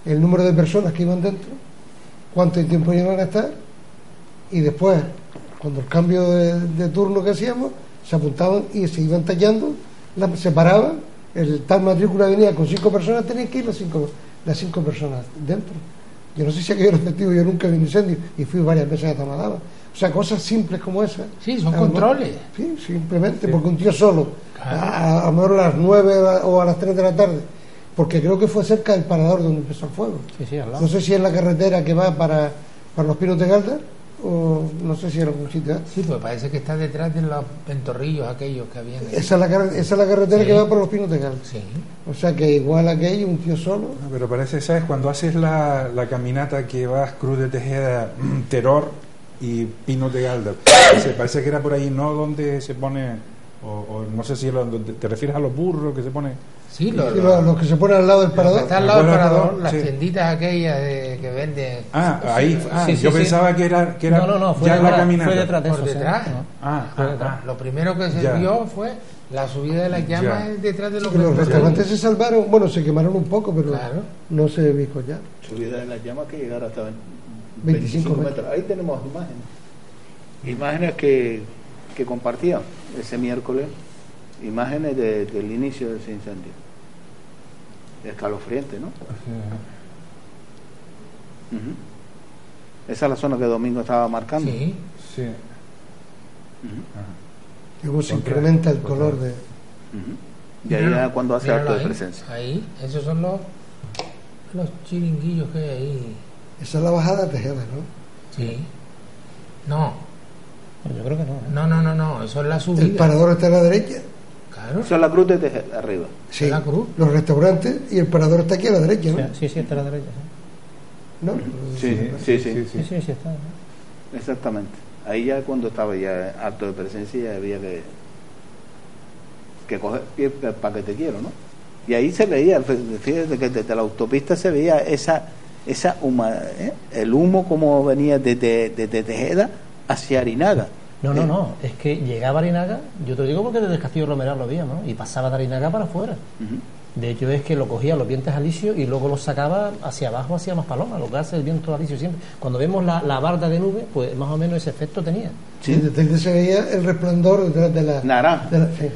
el número de personas que iban dentro, cuánto tiempo iban a estar, y después, cuando el cambio de turno que hacíamos, se apuntaban y se iban tallando, se paraban, el tal matrícula venía con 5 personas, tenían que ir las cinco personas dentro. Yo no sé si aquello era efectivo, yo nunca vi un incendio y fui varias veces a Tamadaba. O sea, cosas simples como esas. Sí, son controles. Sí, simplemente, porque un tío solo, a lo mejor a las 9 o a las 3 de la tarde, porque creo que fue cerca del parador donde empezó el fuego. Sí, al lado. No sé si es la carretera que va para los Pinos de Galdar o no sé si era algún sitio. Sí, pues parece que está detrás de los ventorrillos aquellos que habían. Esa es la carretera Sí. que va por los Pinos de Gal. Sí. O sea que igual aquello, un tío solo. Ah, pero parece, ¿sabes? Cuando haces la caminata que vas Cruz de Tejeda, Teror y Pinos de Galda, parece que era por ahí, ¿no? Donde se pone, o no sé si te refieres a los burros que se pone. Sí, Sí, los que se ponen al lado del que parador. está al lado del parador, las Sí. tienditas aquellas que venden Ahí, Sí, sí, yo sí. pensaba que era No, fue ya detrás, la caminata. fue detrás de por eso, sí. detrás. No. Lo primero que se Ya. vio fue la subida de las llamas Ya. detrás de los Que los ventorrillos. restaurantes se salvaron, bueno, se quemaron un poco, pero Claro. no se dijo ya. Subida de las llamas que llegar hasta 25 metros. Ahí tenemos imágenes que compartían ese miércoles, imágenes del inicio de ese incendio. Escalofriante, ¿no? Ujú. Esa es la zona que Domingo estaba marcando. Sí. Sí. Luego se incrementa el color de... Ujú. Y ahí era cuando hace acto de ahí, presencia. Ahí, esos son los chiringuillos que hay ahí. Esa es la bajada a Tejeda, ¿no? Sí. No, Pero yo creo que no. no, eso es la subida. El parador está a la derecha. Claro, Esa es la cruz de Tejeda, arriba. Sí, la cruz. los restaurantes y el parador está aquí a la derecha, ¿no? Sí, está a la derecha. ¿No? Sí. Sí, sí, está. ¿no? Exactamente. Ahí ya cuando estaba ya acto de presencia ya había que coger pie para que te quiero, ¿no? Y ahí se veía, fíjate que desde la autopista se veía el humo como venía desde Tejeda hacia Arinaga. No, es que llegaba a Arinaga, yo te lo digo porque desde el Castillo Romeral lo veía, ¿no? Y pasaba de Arinaga para afuera. Ujú. De hecho es que lo cogía los vientos alisios y luego lo sacaba hacia abajo, hacia Maspaloma, lo que hace el viento alisio siempre. Cuando vemos la barda de nube, pues más o menos ese efecto tenía. Sí, desde se veía el resplandor detrás de la... Naranja. sí.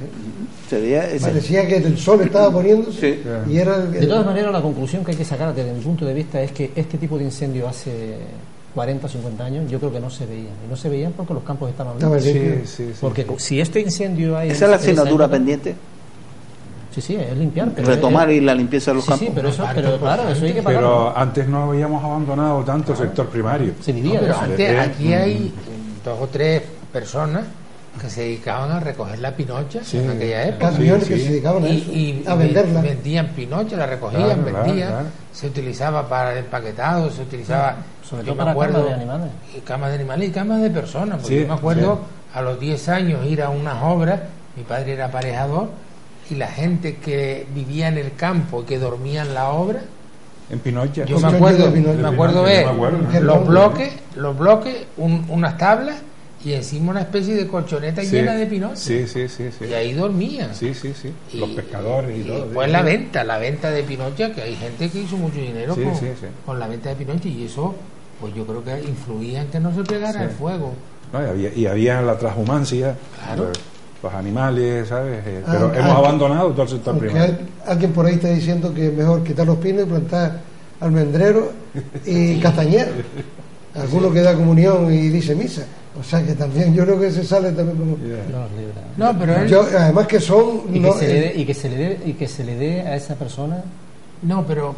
Se veía ese. Parecía que el sol estaba poniéndose Sí. y era De todas maneras, la conclusión que hay que sacar desde mi punto de vista es que este tipo de incendio hace 40 o 50 años yo creo que no se veían. Y no se veían porque los campos estaban Estaba limpios. limpio. Sí. Porque si este incendio hay... Esa es la en esa asignatura época- pendiente. Sí, es limpiar. Pero Retomar y la limpieza de los Sí, campos. pero claro, eso hay que pagarlo. Pero antes no habíamos abandonado tanto el sector primario. Se No, vivía de pero eso. antes aquí hay 2 o 3 personas que se dedicaban a recoger la pinocha Sí. en aquella época. camiones Sí, que sí. se dedicaban a eso, Y a venderla. vendían pinocha, la recogían, Claro, vendían, claro. se utilizaba para el empaquetado, se utilizaba, Sobre yo todo me para acuerdo, camas de animales. y camas de animales y camas de personas, porque Sí, yo me acuerdo sí. a los 10 años ir a unas obras, mi padre era aparejador, y la gente que vivía en el campo, que dormía en la obra, En Pinocha. yo Con me Pinocha acuerdo, de Pinocha. me acuerdo De ver Pinocha, me acuerdo. los bloques, unas tablas y encima una especie de colchoneta Sí. llena de pinocha. Sí. Y ahí dormían. Sí. Los pescadores y todo. Pues sí. la venta de pinocha, que hay gente que hizo mucho dinero Sí, con, sí. con la venta de pinocha y eso, pues yo creo que influía en que no se pegara Sí. el fuego. No, y había la transhumancia, Claro. los animales, ¿sabes? Ah, Pero hemos abandonado todo el sector Aunque primario. alguien por ahí está diciendo que es mejor quitar los pinos y plantar almendrero y castañero. Alguno que da comunión y dice misa. O sea que también yo creo que se sale también como... Yeah. Los libra. No, pero él, Además que son... Y, no, que se le dé a esa persona no, pero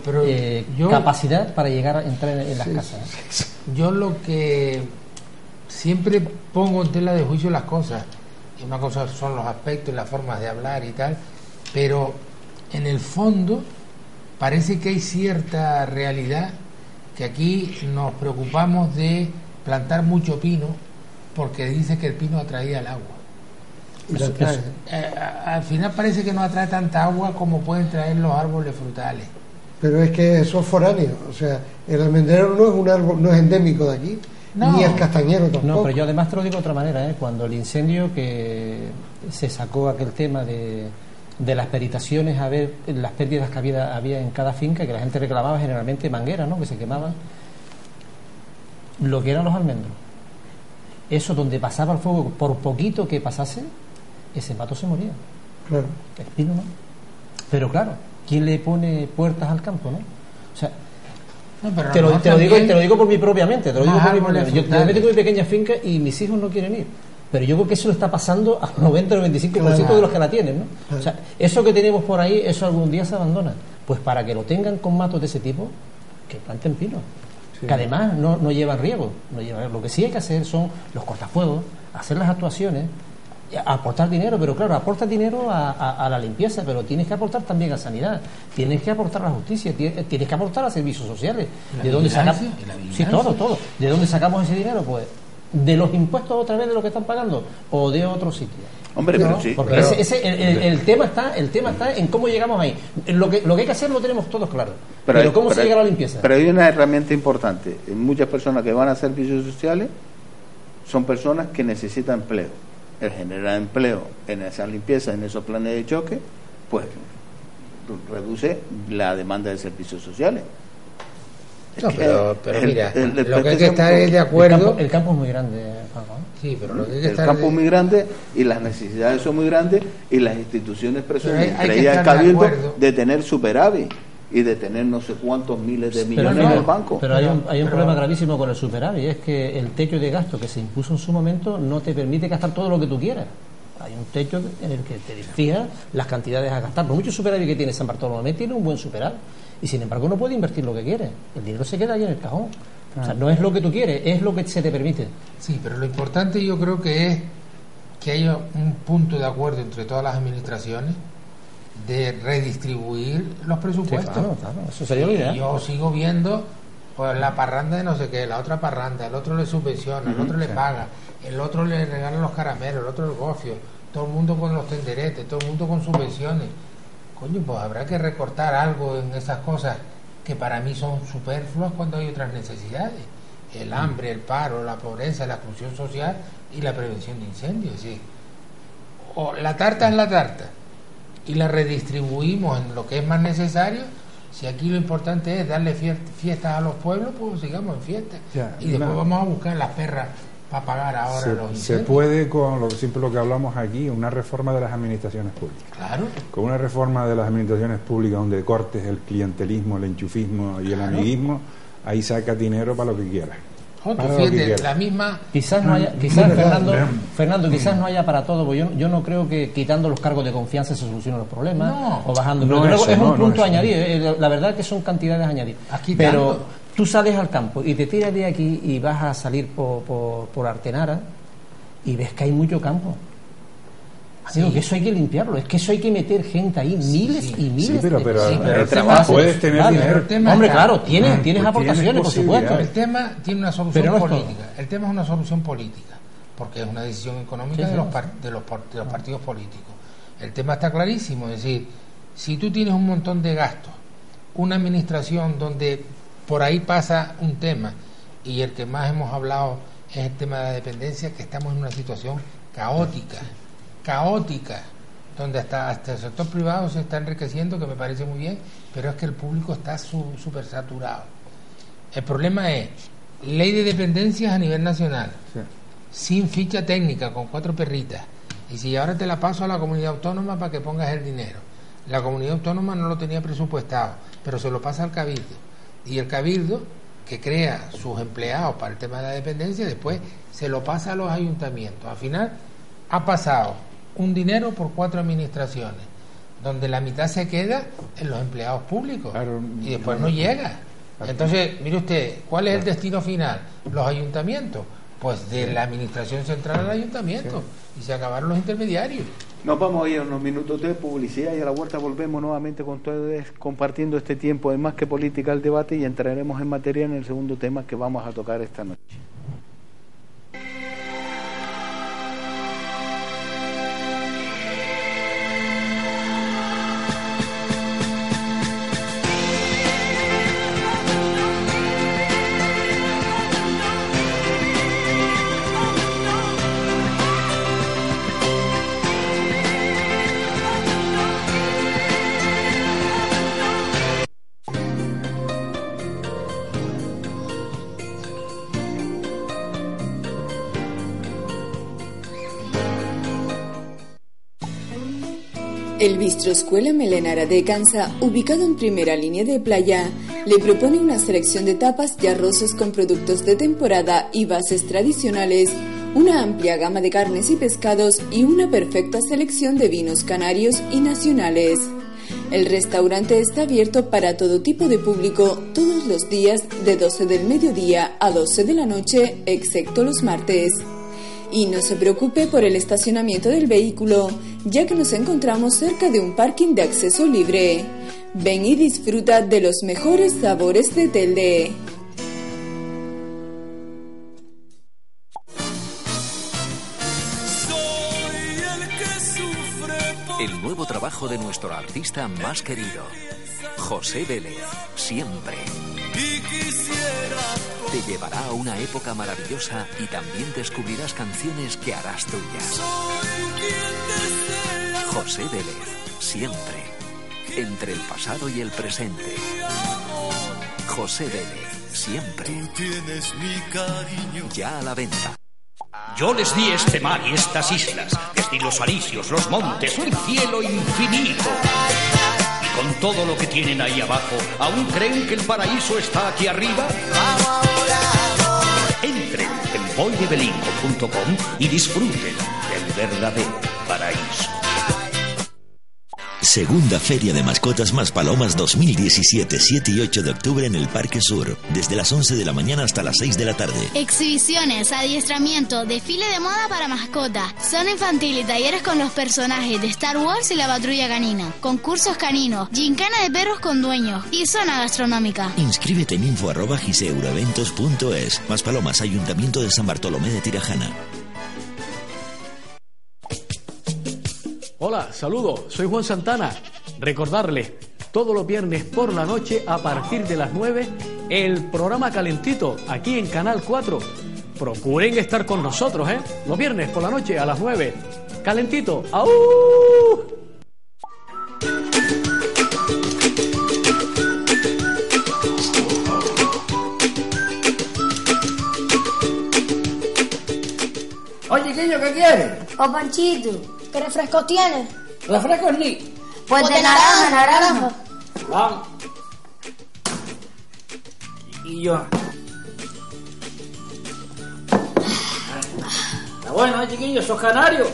yo, capacidad para llegar a entrar en las casas. yo lo que siempre pongo en tela de juicio las cosas, y una cosa son los aspectos y las formas de hablar y tal, pero en el fondo parece que hay cierta realidad que aquí nos preocupamos de plantar mucho pino porque dice que el pino atraía el agua. la trae. Al final parece que no atrae tanta agua como pueden traer los árboles frutales. Pero es que son foráneos. O sea, el almendrero no es un árbol, no es endémico de aquí, No. ni el castañero tampoco. No, pero yo además te lo digo de otra manera, ¿eh? Cuando el incendio que se sacó aquel tema de las peritaciones a ver las pérdidas que había en cada finca, que la gente reclamaba generalmente mangueras, ¿no? Que se quemaban, lo que eran los almendros, eso donde pasaba el fuego, por poquito que pasase, ese pato se moría, Claro. el pino no. Pero claro, ¿quién le pone puertas al campo, no? O sea, No, pero a te lo lo mejor digo también por mi propia mente, te lo digo más por mi árboles propia mente. Yo me frutales. tengo mi pequeña finca y mis hijos no quieren ir. Pero yo creo que eso le está pasando al 90 o 95% Claro. de los que la tienen, ¿no? Claro. O sea, eso que tenemos por ahí, eso algún día se abandona. Pues para que lo tengan con matos de ese tipo, que planten pinos. que además no llevan riego. Lo que sí hay que hacer son los cortafuegos, hacer las actuaciones, aportar dinero, pero claro, aporta dinero a la limpieza, pero tienes que aportar también a sanidad, tienes que aportar a la justicia, tienes que aportar a servicios sociales. ¿De dónde sacamos? Sí, todo. ¿De dónde sacamos ese dinero? Pues de los impuestos otra vez de lo que están pagando o de otro sitio. Hombre, no, pero sí. Porque el tema está en cómo llegamos ahí. Lo que hay que hacer lo tenemos todos claro. Pero ¿cómo se llega a la limpieza? Pero hay una herramienta importante. Muchas personas que van a servicios sociales son personas que necesitan empleo. El generar empleo en esa limpieza, en esos planes de choque, pues reduce la demanda de servicios sociales. No, pero mira, lo que hay que estar es de acuerdo. El campo es muy grande, Paco. Sí, pero lo que hay que el estar campo es muy grande y las necesidades son muy grandes y las instituciones presumen, hay entre que ellas el estar de Cabildo, acuerdo. de tener superávit y de tener no sé cuántos miles de millones en el banco. Pero hay un problema gravísimo con el superávit, es que el techo de gasto que se impuso en su momento no te permite gastar todo lo que tú quieras. Hay un techo en el que te fijas las cantidades a gastar. Por mucho superávit que tiene San Bartolomé, tiene un buen superávit. Y sin embargo no puede invertir lo que quiere. El dinero se queda ahí en el cajón. O sea, no es lo que tú quieres, es lo que se te permite. Sí, pero lo importante yo creo que es que haya un punto de acuerdo entre todas las administraciones de redistribuir los presupuestos. Sí, claro, eso sería lo ideal. Yo sigo viendo pues la parranda de no sé qué, la otra parranda, el otro le subvenciona, el otro le paga, el otro le regala los caramelos, el otro el gofio, todo el mundo con los tenderetes, todo el mundo con subvenciones. Coño, pues habrá que recortar algo en esas cosas que para mí son superfluas cuando hay otras necesidades. El hambre, el paro, la pobreza, la exclusión social y la prevención de incendios. ¿Sí? O la tarta es la tarta y la redistribuimos en lo que es más necesario. Si aquí lo importante es darle fiestas a los pueblos, pues sigamos en fiestas. Y después vamos a buscar las perras para pagar ahora los incendios. Se puede, siempre lo que hablamos aquí, una reforma de las administraciones públicas. Claro. Con una reforma de las administraciones públicas donde cortes el clientelismo, el enchufismo y el amiguismo, ahí saca dinero para lo que quieras. Fíjate, la misma. Quizás Fernando, quizás no haya para todo, porque yo no creo que quitando los cargos de confianza se solucionen los problemas o bajando. Es un punto añadido. La verdad que son cantidades añadidas. Pero tú sales al campo y te tiras de aquí y vas a salir por Artenara y ves que hay mucho campo. Digo que eso hay que limpiarlo, es que eso hay que meter gente ahí, miles y miles. Pero de trabajo puedes tener dinero. Hombre, claro, tienes aportaciones, por supuesto. El tema tiene una solución política. El tema es una solución política, porque es una decisión económica de los partidos políticos. El tema está clarísimo, es decir, si tú tienes un montón de gastos, una administración donde por ahí pasa un tema, y el que más hemos hablado es el tema de la dependencia, que estamos en una situación caótica, donde hasta el sector privado se está enriqueciendo, que me parece muy bien, pero es que el público está súper saturado. El problema es ley de dependencias a nivel nacional, sin ficha técnica, con 4 perritas, y si ahora te la paso a la comunidad autónoma para que pongas el dinero. La comunidad autónoma no lo tenía presupuestado, pero se lo pasa al Cabildo, y el Cabildo, que crea sus empleados para el tema de la dependencia, después se lo pasa a los ayuntamientos. Al final ha pasado un dinero por 4 administraciones, donde la mitad se queda en los empleados públicos, y después no llega. Entonces, mire usted, ¿cuál es el destino final? Los ayuntamientos, pues de la administración central al ayuntamiento, y se acabaron los intermediarios. Nos vamos a ir a unos minutos de publicidad y a la vuelta volvemos nuevamente con ustedes compartiendo este tiempo de Más que Política al debate, y entraremos en materia en el segundo tema que vamos a tocar esta noche. El Bistro Escuela Melenara de Cansa, ubicado en primera línea de playa, le propone una selección de tapas y arroces con productos de temporada y bases tradicionales, una amplia gama de carnes y pescados y una perfecta selección de vinos canarios y nacionales. El restaurante está abierto para todo tipo de público todos los días de 12 del mediodía a 12 de la noche, excepto los martes. Y no se preocupe por el estacionamiento del vehículo, ya que nos encontramos cerca de un parking de acceso libre. Ven y disfruta de los mejores sabores de Telde. El nuevo trabajo de nuestro artista más querido, José Vélez, Siempre. Te llevará a una época maravillosa y también descubrirás canciones que harás tuyas. José Vélez, Siempre. Entre el pasado y el presente. José Vélez, Siempre. Ya a la venta. Yo les di este mar y estas islas, desde los alisios, los montes, un cielo infinito. Y con todo lo que tienen ahí abajo, ¿aún creen que el paraíso está aquí arriba? Entren en boydebelinco.com y disfruten del verdadero paraíso. Segunda Feria de Mascotas Más Palomas 2017, 7 y 8 de octubre en el Parque Sur, desde las 11 de la mañana hasta las 6 de la tarde. Exhibiciones, adiestramiento, desfile de moda para mascotas, zona infantil y talleres con los personajes de Star Wars y la Patrulla Canina, concursos caninos, gincana de perros con dueños y zona gastronómica. Inscríbete en info@giseuroeventos.es. Más Palomas, Ayuntamiento de San Bartolomé de Tirajana. Hola, saludos, soy Juan Santana. Recordarles, todos los viernes por la noche a partir de las 9, el programa Calentito, aquí en Canal 4. Procuren estar con nosotros, los viernes por la noche a las 9. Calentito, ¡au! Oye, chiquillo, ¿qué quieres? O Panchito. ¿Qué refrescos tienes? ¿Refrescos ni? Pues de naranja. Vamos. Y yo. Está bueno, chiquillo, sos canario.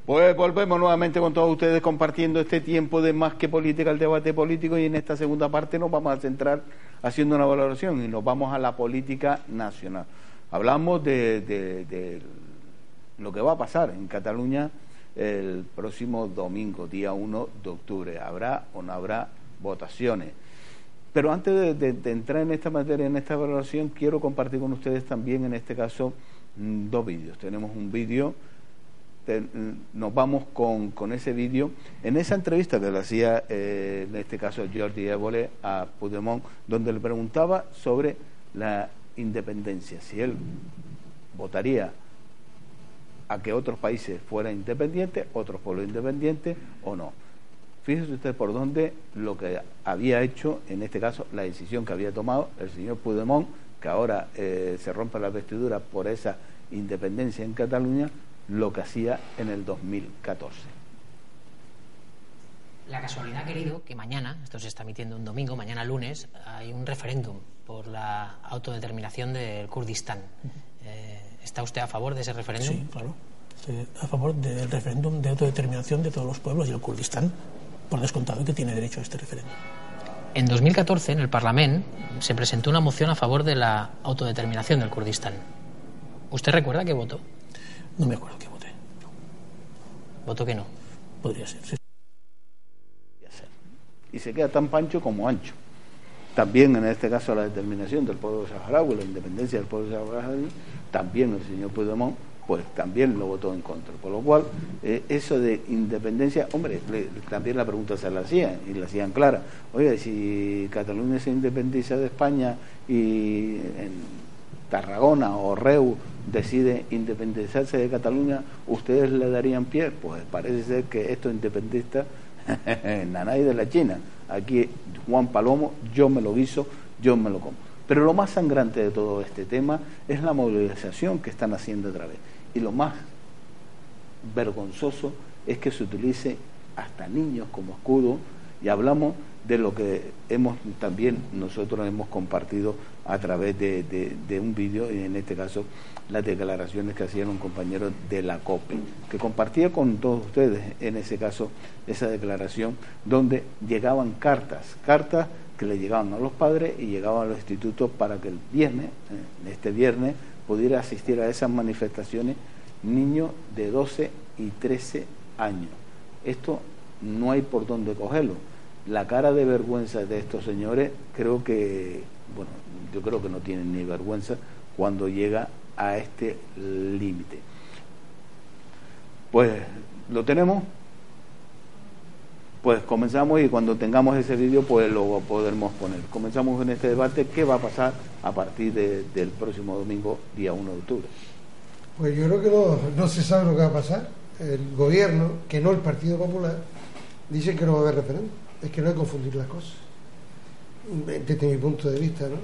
Pues volvemos nuevamente con todos ustedes compartiendo este tiempo de Más que Política, el debate político, y en esta segunda parte nos vamos a centrar haciendo una valoración y nos vamos a la política nacional. Hablamos de lo que va a pasar en Cataluña el próximo domingo, día 1 de octubre. ¿Habrá o no habrá votaciones? Pero antes de entrar en esta materia, en esta valoración, quiero compartir con ustedes también, en este caso, dos vídeos. Tenemos un vídeo, nos vamos con ese vídeo, en esa entrevista que le hacía, en este caso, Jordi Évole a Puigdemont, donde le preguntaba sobre la independencia, si él votaría a que otros países fueran independientes, otros pueblos independientes o no. Fíjese usted por dónde lo que había hecho, en este caso, la decisión que había tomado el señor Puigdemont, que ahora se rompe la vestidura por esa independencia en Cataluña, lo que hacía en el 2014. La casualidad, querido, que mañana, esto se está emitiendo un domingo, mañana lunes, hay un referéndum por la autodeterminación del Kurdistán. ¿Está usted a favor de ese referéndum? Sí, claro. Estoy a favor del referéndum de autodeterminación de todos los pueblos, y el Kurdistán, por descontado, que tiene derecho a este referéndum. En 2014, en el Parlamento, se presentó una moción a favor de la autodeterminación del Kurdistán. ¿Usted recuerda qué votó? No me acuerdo qué voté. No. ¿Votó que no? Podría ser, sí. Y se queda tan pancho como ancho. También, en este caso, la determinación del pueblo saharaui, la independencia del pueblo saharaui, también el señor Puigdemont, pues también lo votó en contra. Por lo cual, eso de independencia, hombre, también la pregunta se la hacían, y la hacían clara. Oye, si Cataluña se independiza de España y en Tarragona o Reus decide independizarse de Cataluña, ¿ustedes le darían pie? Pues parece ser que estos independentistas, nanay de la China, aquí Juan Palomo, yo me lo guiso, yo me lo como. Pero lo más sangrante de todo este tema es la movilización que están haciendo otra vez. Y lo más vergonzoso es que se utilice hasta niños como escudo, y hablamos de lo que nosotros hemos compartido a través de un vídeo, y en este caso las declaraciones que hacían un compañero de la COPE, que compartía con todos ustedes, en ese caso, esa declaración, donde llegaban cartas que le llegaban a los padres y llegaban a los institutos para que el viernes, este viernes, pudiera asistir a esas manifestaciones niños de 12 y 13 años. Esto no hay por dónde cogerlo. La cara de vergüenza de estos señores, yo creo que no tienen ni vergüenza cuando llega a este límite. Pues lo tenemos, pues comenzamos, y cuando tengamos ese vídeo pues lo podremos poner. Comenzamos en este debate. ¿Qué va a pasar a partir del próximo domingo, día 1 de octubre? Pues yo creo que no se sabe lo que va a pasar. El gobierno, que no el Partido Popular, dice que no va a haber referéndum. Es que no hay que confundir las cosas, desde mi punto de vista, ¿no?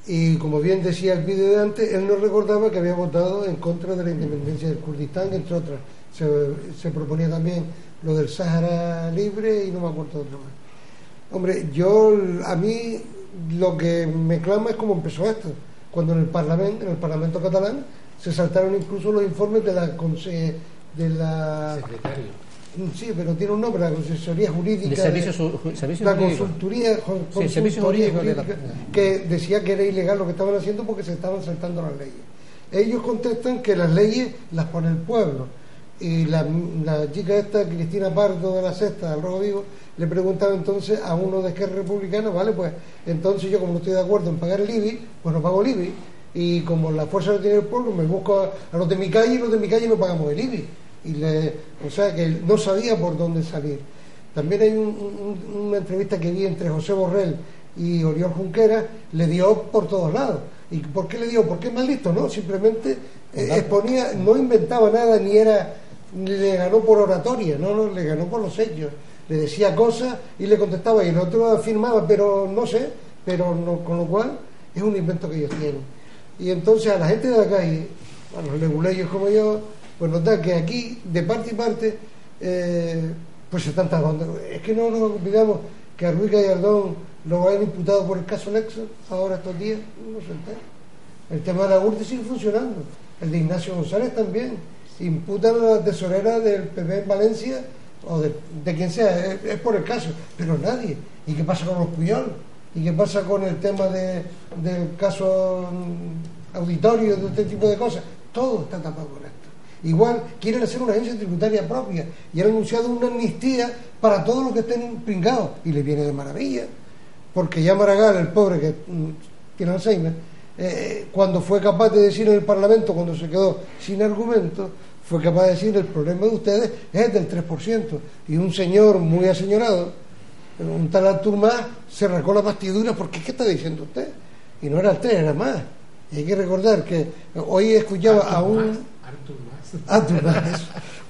Y como bien decía el vídeo de antes, él no recordaba que había votado en contra de la independencia del Kurdistán, entre otras. Se proponía también lo del Sáhara libre y no me acuerdo de otro más. Hombre, a mí lo que me clama es cómo empezó esto, cuando en el Parlamento catalán se saltaron incluso los informes de la secretario. Sí, pero tiene un nombre, la Consejería Jurídica, la consultoría jurídica, que decía que era ilegal lo que estaban haciendo porque se estaban saltando las leyes. Ellos contestan que las leyes las pone el pueblo, y la chica esta, Cristina Pardo de la Sexta, del Rojo Vivo, le preguntaba entonces a uno de Esquerra Republicana, vale, pues entonces yo, como no estoy de acuerdo en pagar el IBI, pues no pago el IBI, y como la fuerza no tiene el pueblo, me busco a los de mi calle, y los de mi calle no pagamos el IBI. O sea que no sabía por dónde salir. También hay una entrevista que vi entre José Borrell y Oriol Junqueras, le dio por todos lados. ¿Y por qué le dio? Porque es más listo, ¿no? Simplemente exponía, no inventaba nada, ni le ganó por oratoria, no, le ganó por los hechos. Le decía cosas y le contestaba, y el otro afirmaba, pero no sé, con lo cual es un invento que ellos tienen. Y entonces a la gente de acá, y a los leguleyos como yo, pues nos da que aquí, de parte y parte, pues se están tardando. Es que no nos olvidamos que a Ruiz Gallardón lo han imputado por el caso Nexo, ahora estos días, no se entera. El tema de la URSS sigue funcionando, el de Ignacio González también, imputan a la tesorera del PP en Valencia o de quien sea, es por el caso, pero nadie. ¿Y qué pasa con los Puyol? ¿Y qué pasa con el tema del caso auditorio, de este tipo de cosas? Todo está tapado con esto. Igual quieren hacer una agencia tributaria propia y han anunciado una amnistía para todos los que estén pringados, y les viene de maravilla, porque ya Maragall, el pobre que tiene Alzheimer, cuando fue capaz de decir en el Parlamento, cuando se quedó sin argumento, fue capaz de decir: el problema de ustedes es del 3%. Y un señor muy aseñorado, un tal Artur Mas, se rascó la vestidura porque ¿qué está diciendo usted? Y no era el 3, era más. Y hay que recordar que hoy escuchaba a un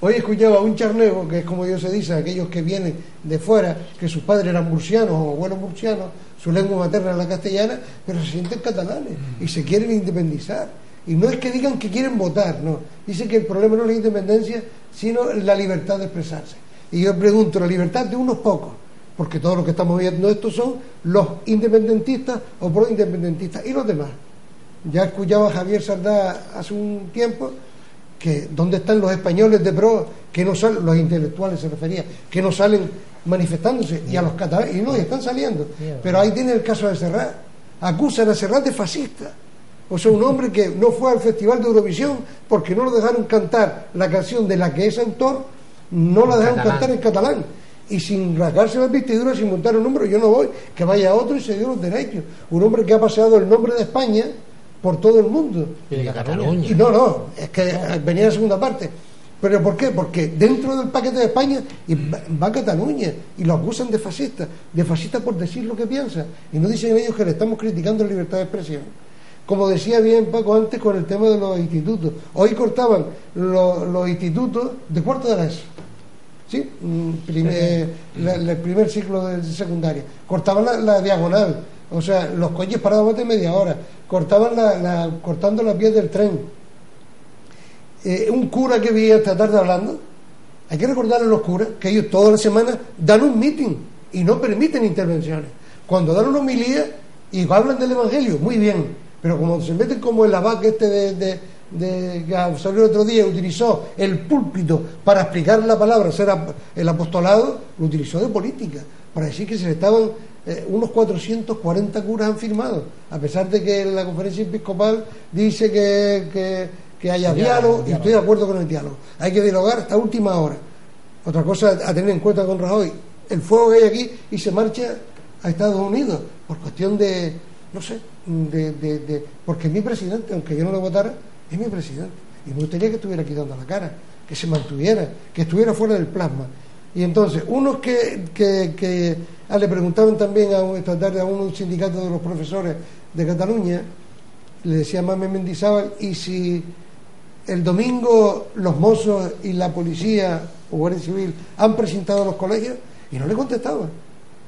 hoy escuchaba a un charnego, que es como Dios se dice, aquellos que vienen de fuera, que sus padres eran murcianos o abuelos murcianos, su lengua materna es la castellana, pero se sienten catalanes y se quieren independizar. Y no es que digan que quieren votar, no. Dice que el problema no es la independencia, sino la libertad de expresarse. Y yo pregunto, la libertad de unos pocos, porque todos los que estamos viendo esto son los independentistas o pro-independentistas, y los demás. Ya escuchaba a Javier Sardá hace un tiempo que dónde están los españoles de pro, que no salen, los intelectuales se refería, que no salen manifestándose, y a los catalanes, y no, y están saliendo. Pero ahí tiene el caso de Serrat. Acusan a Serrat de fascista. O sea, un hombre que no fue al Festival de Eurovisión porque no lo dejaron cantar la canción de la que es autor, no la dejaron cantar en catalán. Y sin rasgarse las vestiduras, sin montar un número, yo no voy, que vaya otro y se dio los derechos. Un hombre que ha paseado el nombre de España por todo el mundo. Y de Cataluña. Y no, es que venía la segunda parte. ¿Pero por qué? Porque dentro del paquete de España va Cataluña y lo acusan de fascista por decir lo que piensa. Y no dicen ellos que le estamos criticando la libertad de expresión. Como decía bien Paco antes con el tema de los institutos. Hoy cortaban los institutos de cuarto de la ESO. ¿Sí? El primer ciclo de secundaria. Cortaban la diagonal. O sea, los coches parados más de media hora. Cortaban cortando las vías del tren. Un cura que vi esta tarde hablando, hay que recordarle a los curas que ellos todas las semanas dan un meeting y no permiten intervenciones. Cuando dan una homilía y hablan del Evangelio, muy bien, pero como se meten como el abad que salió el otro día, utilizó el púlpito para explicar la palabra, ser el apostolado, lo utilizó de política, para decir que se le estaban unos 440 curas han firmado, a pesar de que la conferencia episcopal dice que haya diálogo, y estoy de acuerdo con el diálogo. Hay que dialogar hasta última hora. Otra cosa a tener en cuenta con Rajoy, el fuego que hay aquí, y se marcha a Estados Unidos por cuestión de, no sé, porque es mi presidente, aunque yo no lo votara, es mi presidente, y me gustaría que estuviera aquí dando la cara, que se mantuviera, que estuviera fuera del plasma. Y entonces, unos que le preguntaban también esta tarde a un sindicato de los profesores de Cataluña, le decía Mame Mendizábal, y si el domingo los mozos y la policía o Guardia Civil han presentado a los colegios, y no le contestaban.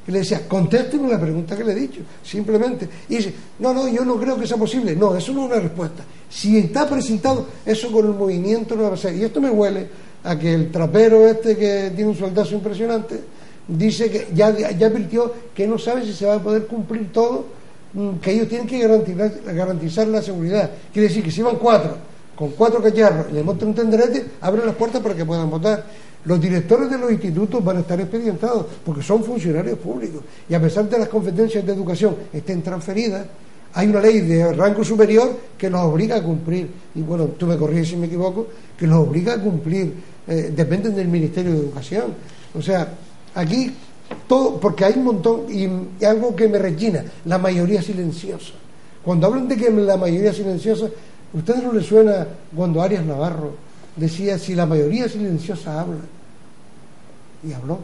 Y le decía, contésteme la pregunta que le he dicho, simplemente. Y dice, no, yo no creo que sea posible. No, eso no es una respuesta. Si está presentado, eso con el movimiento no va a ser. Y esto me huele a que el trapero que tiene un sueldazo impresionante, dice que ya advirtió que no sabe si se va a poder cumplir todo, que ellos tienen que garantizar la seguridad. Quiere decir que si van 4, con 4 cacharros, y le montan un tenderete, abren las puertas para que puedan votar. Los directores de los institutos van a estar expedientados porque son funcionarios públicos, y a pesar de las competencias de educación estén transferidas, hay una ley de rango superior que los obliga a cumplir, y bueno, tú me corriges si me equivoco, que los obliga a cumplir, dependen del Ministerio de Educación. O sea, aquí todo, porque hay un montón, y algo que me rechina, la mayoría silenciosa. Cuando hablan de que la mayoría silenciosa, ¿a ustedes no les suena cuando Arias Navarro decía, si la mayoría silenciosa habla? Y habló.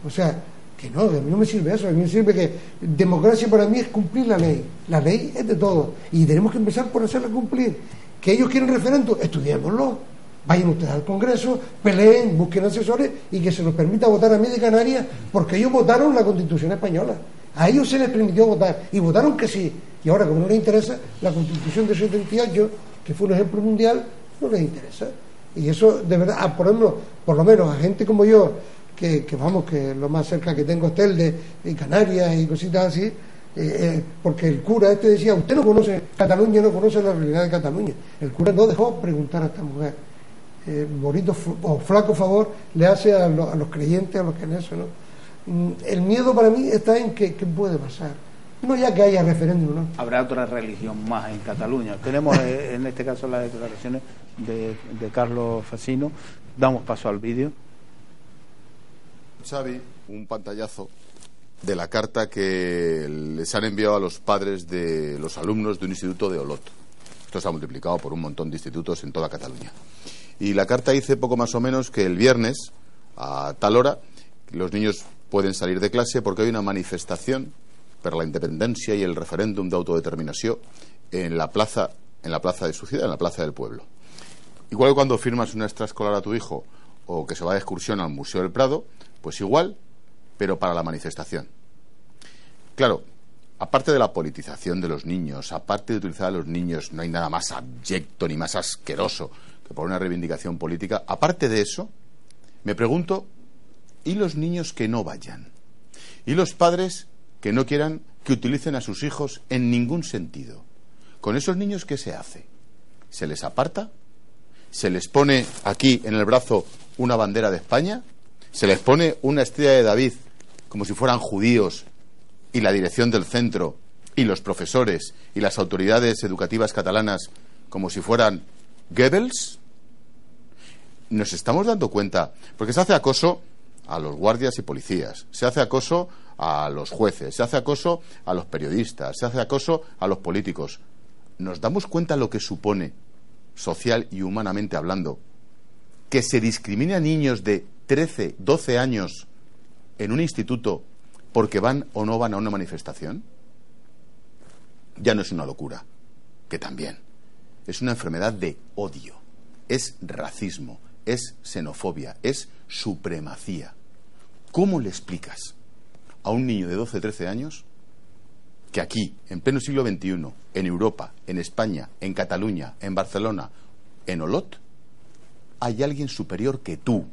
O sea, que no, a mí no me sirve eso. A mí me sirve que democracia para mí es cumplir la ley. La ley es de todos y tenemos que empezar por hacerla cumplir. Que ellos quieren referéndum, estudiémoslo. Vayan ustedes al Congreso, peleen, busquen asesores y que se nos permita votar a mí de Canarias, porque ellos votaron la Constitución española. A ellos se les permitió votar y votaron que sí. Y ahora, como no les interesa, la Constitución de 78, que fue un ejemplo mundial, no les interesa. Y eso, de verdad, por lo menos a gente como yo, que lo más cerca que tengo es Telde y Canarias y cositas así, porque el cura decía, usted no conoce Cataluña, no conoce la realidad de Cataluña. El cura no dejó preguntar a esta mujer bonito o flaco favor le hace a los creyentes, a los que en eso, ¿no? El miedo para mí está en qué puede pasar. No ya que haya referéndum, ¿no? Habrá otra religión más en Cataluña. Tenemos en este caso las declaraciones de Carlos Facino. Damos paso al vídeo. Xavi, un pantallazo de la carta que les han enviado a los padres de los alumnos de un instituto de Olot. Esto se ha multiplicado por un montón de institutos en toda Cataluña. Y la carta dice poco más o menos que el viernes, a tal hora, los niños pueden salir de clase porque hay una manifestación per la independència i el referèndum d'autodeterminació en la plaza de su ciudad, en la plaza del pueblo. Igual que cuando firmas una extraescolar a tu hijo o que se va de excursión al Museo del Prado, pues igual, pero para la manifestación. Claro, aparte de la politización de los niños, aparte de utilizar a los niños, no hay nada más abyecto ni más asqueroso que por una reivindicación política. Aparte de eso, me pregunto, ¿y los niños que no vayan? ¿Y los padres que no quieran que utilicen a sus hijos en ningún sentido? ¿Con esos niños qué se hace? ¿Se les aparta? ¿Se les pone aquí en el brazo una bandera de España? ¿Se les pone una estrella de David como si fueran judíos y la dirección del centro y los profesores y las autoridades educativas catalanas como si fueran Goebbels? Nos estamos dando cuenta, porque se hace acoso a los guardias y policías, se hace acoso a los jueces, se hace acoso a los periodistas, se hace acoso a los políticos. ¿Nos damos cuenta lo que supone, social y humanamente hablando, que se discrimine a niños de 13, 12 años en un instituto porque van o no van a una manifestación? Ya no es una locura, que también es una enfermedad de odio, es racismo, es xenofobia, es supremacía. ¿Cómo le explicas a un niño de 12, 13 años que aquí, en pleno siglo XXI, en Europa, en España, en Cataluña, en Barcelona, en Olot, hay alguien superior que tú?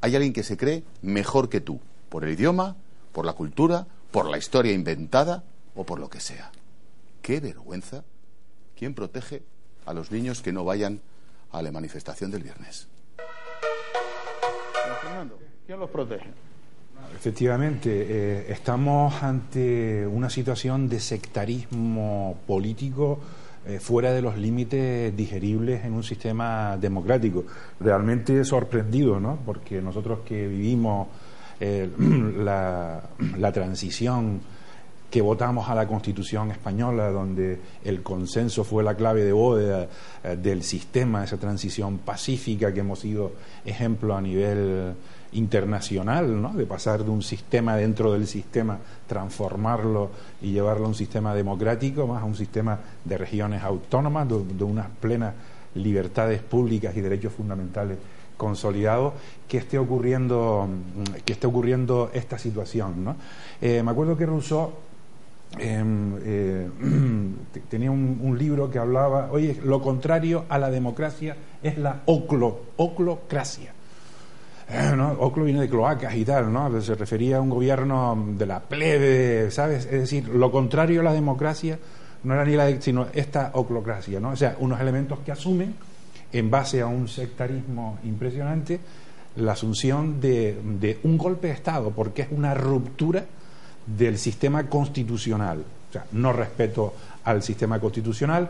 Hay alguien que se cree mejor que tú, por el idioma, por la cultura, por la historia inventada o por lo que sea. ¡Qué vergüenza! ¿Quién protege a los niños que no vayan a la manifestación del viernes? Fernando, ¿quién los protege? Efectivamente, estamos ante una situación de sectarismo político fuera de los límites digeribles en un sistema democrático. Realmente sorprendido, ¿no? Porque nosotros que vivimos la transición, que votamos a la Constitución española, donde el consenso fue la clave de bóveda del sistema, esa transición pacífica que hemos sido ejemplo a nivel internacional, ¿no? De pasar de un sistema dentro del sistema, transformarlo y llevarlo a un sistema democrático, más a un sistema de regiones autónomas, de unas plenas libertades públicas y derechos fundamentales consolidados, que esté ocurriendo esta situación, ¿no? Me acuerdo que Rousseau tenía un libro que hablaba, oye, lo contrario a la democracia es la oclocracia. ¿No? Oclo viene de cloacas y tal, ¿no? Se refería a un gobierno de la plebe, ¿sabes? Es decir, lo contrario a la democracia no era ni sino esta oclocracia, ¿no? O sea, unos elementos que asumen, en base a un sectarismo impresionante, la asunción de un golpe de Estado, porque es una ruptura del sistema constitucional. O sea, no respeto al sistema constitucional.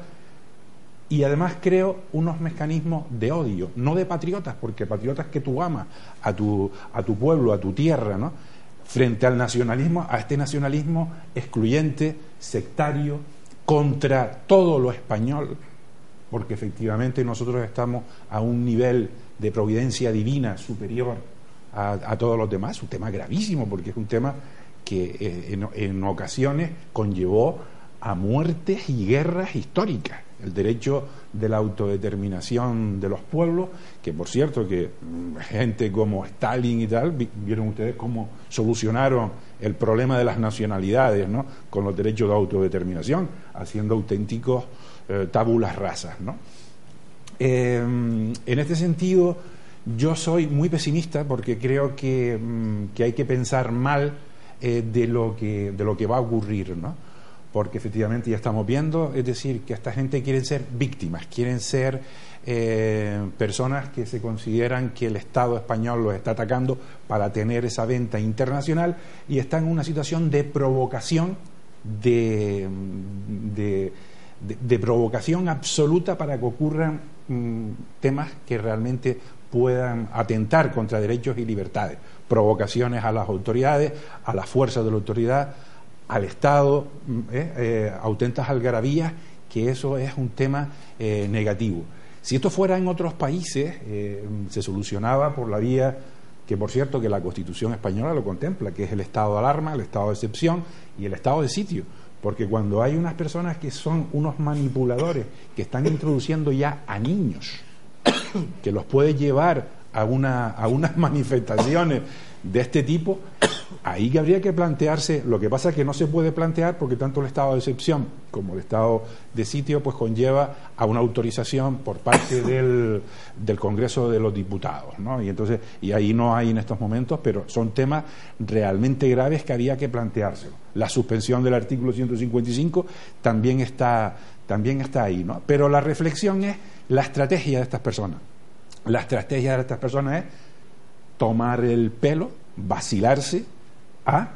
Y además creo unos mecanismos de odio, no de patriotas, porque patriotas que tú amas a tu pueblo, a tu tierra, ¿no? Frente al nacionalismo, a este nacionalismo excluyente, sectario, contra todo lo español, porque efectivamente nosotros estamos a un nivel de providencia divina superior a todos los demás. Es un tema gravísimo, porque es un tema que en ocasiones conllevó a muertes y guerras históricas. El derecho de la autodeterminación de los pueblos, que por cierto que gente como Stalin y tal, vieron ustedes cómo solucionaron el problema de las nacionalidades, ¿no? Con los derechos de autodeterminación, haciendo auténticos tabulas rasas, ¿no? En este sentido, yo soy muy pesimista, porque creo que hay que pensar mal de lo que va a ocurrir, ¿no? porque efectivamente ya estamos viendo, es decir, que esta gente quieren ser víctimas, quieren ser personas que se consideran que el Estado español los está atacando para tener esa venta internacional, y están en una situación de provocación, de provocación absoluta para que ocurran temas que realmente puedan atentar contra derechos y libertades, provocaciones a las autoridades, a las fuerzas de la autoridad, al Estado, auténticas algarabías, que eso es un tema negativo. Si esto fuera en otros países, se solucionaba por la vía que, por cierto, que la Constitución española lo contempla, que es el estado de alarma, el estado de excepción y el estado de sitio. Porque cuando hay unas personas que son unos manipuladores, que están introduciendo ya a niños, que los puede llevar a unas manifestaciones de este tipo, ahí que habría que plantearse. Lo que pasa es que no se puede plantear porque tanto el estado de excepción como el estado de sitio pues conlleva a una autorización por parte del Congreso de los Diputados, ¿no? Y ahí no hay en estos momentos, pero son temas realmente graves que había que planteárselo. La suspensión del artículo 155 también está ahí, ¿no? Pero la reflexión es la estrategia de estas personas. La estrategia de estas personas es tomar el pelo, vacilarse a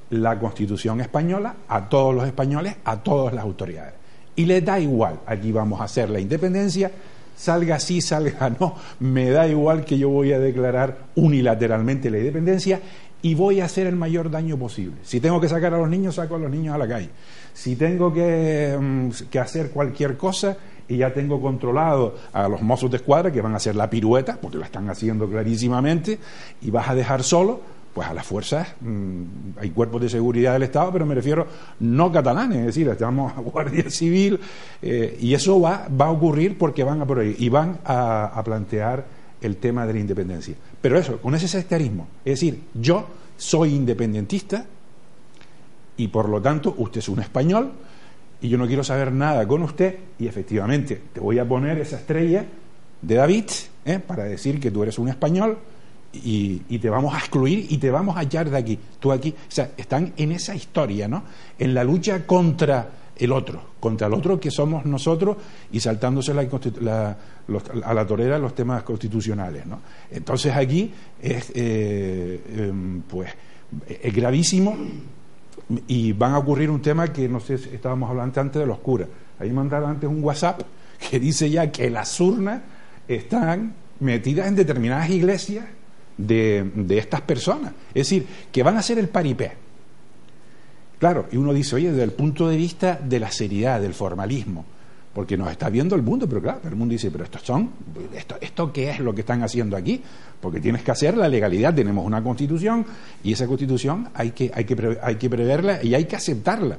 la Constitución española, a todos los españoles, a todas las autoridades. Y les da igual, aquí vamos a hacer la independencia, salga sí, salga no, me da igual, que yo voy a declarar unilateralmente la independencia y voy a hacer el mayor daño posible. Si tengo que sacar a los niños, saco a los niños a la calle. Si tengo que hacer cualquier cosa, y ya tengo controlado a los mozos de escuadra que van a hacer la pirueta, porque la están haciendo clarísimamente, y vas a dejar solo pues a las fuerzas, hay cuerpos de seguridad del Estado, pero me refiero no catalanes, es decir, estamos a Guardia Civil, y eso va a ocurrir porque van a por ahí, y van a plantear el tema de la independencia. Pero eso, con ese sectarismo, es decir, yo soy independentista y por lo tanto usted es un español, y yo no quiero saber nada con usted, y efectivamente te voy a poner esa estrella de David, para decir que tú eres un español, y te vamos a excluir y te vamos a echar de aquí, tú aquí. O sea, están en esa historia, ¿no? En la lucha contra el otro que somos nosotros, y saltándose a la torera los temas constitucionales, ¿no? Entonces aquí es gravísimo. Y van a ocurrir un tema que, no sé, estábamos hablando antes de los curas. Ahí mandaron antes un WhatsApp que dice ya que las urnas están metidas en determinadas iglesias de estas personas. Es decir, que van a hacer el paripé. Claro, y uno dice, oye, desde el punto de vista de la seriedad, del formalismo, porque nos está viendo el mundo, pero claro, el mundo dice, pero ¿esto qué es lo que están haciendo aquí? Porque tienes que hacer la legalidad, tenemos una Constitución, y esa Constitución hay que preverla y hay que aceptarla.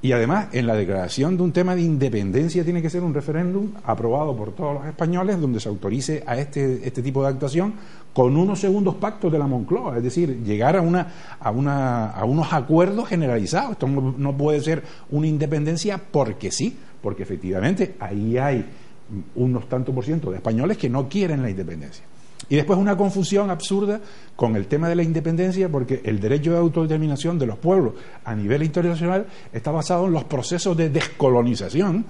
Y además, en la declaración de un tema de independencia tiene que ser un referéndum aprobado por todos los españoles, donde se autorice a este tipo de actuación con unos segundos pactos de la Moncloa, es decir, llegar a unos acuerdos generalizados. Esto no puede ser una independencia porque sí, porque efectivamente ahí hay unos tantos por ciento de españoles que no quieren la independencia. Y después una confusión absurda con el tema de la independencia, porque el derecho de autodeterminación de los pueblos a nivel internacional está basado en los procesos de descolonización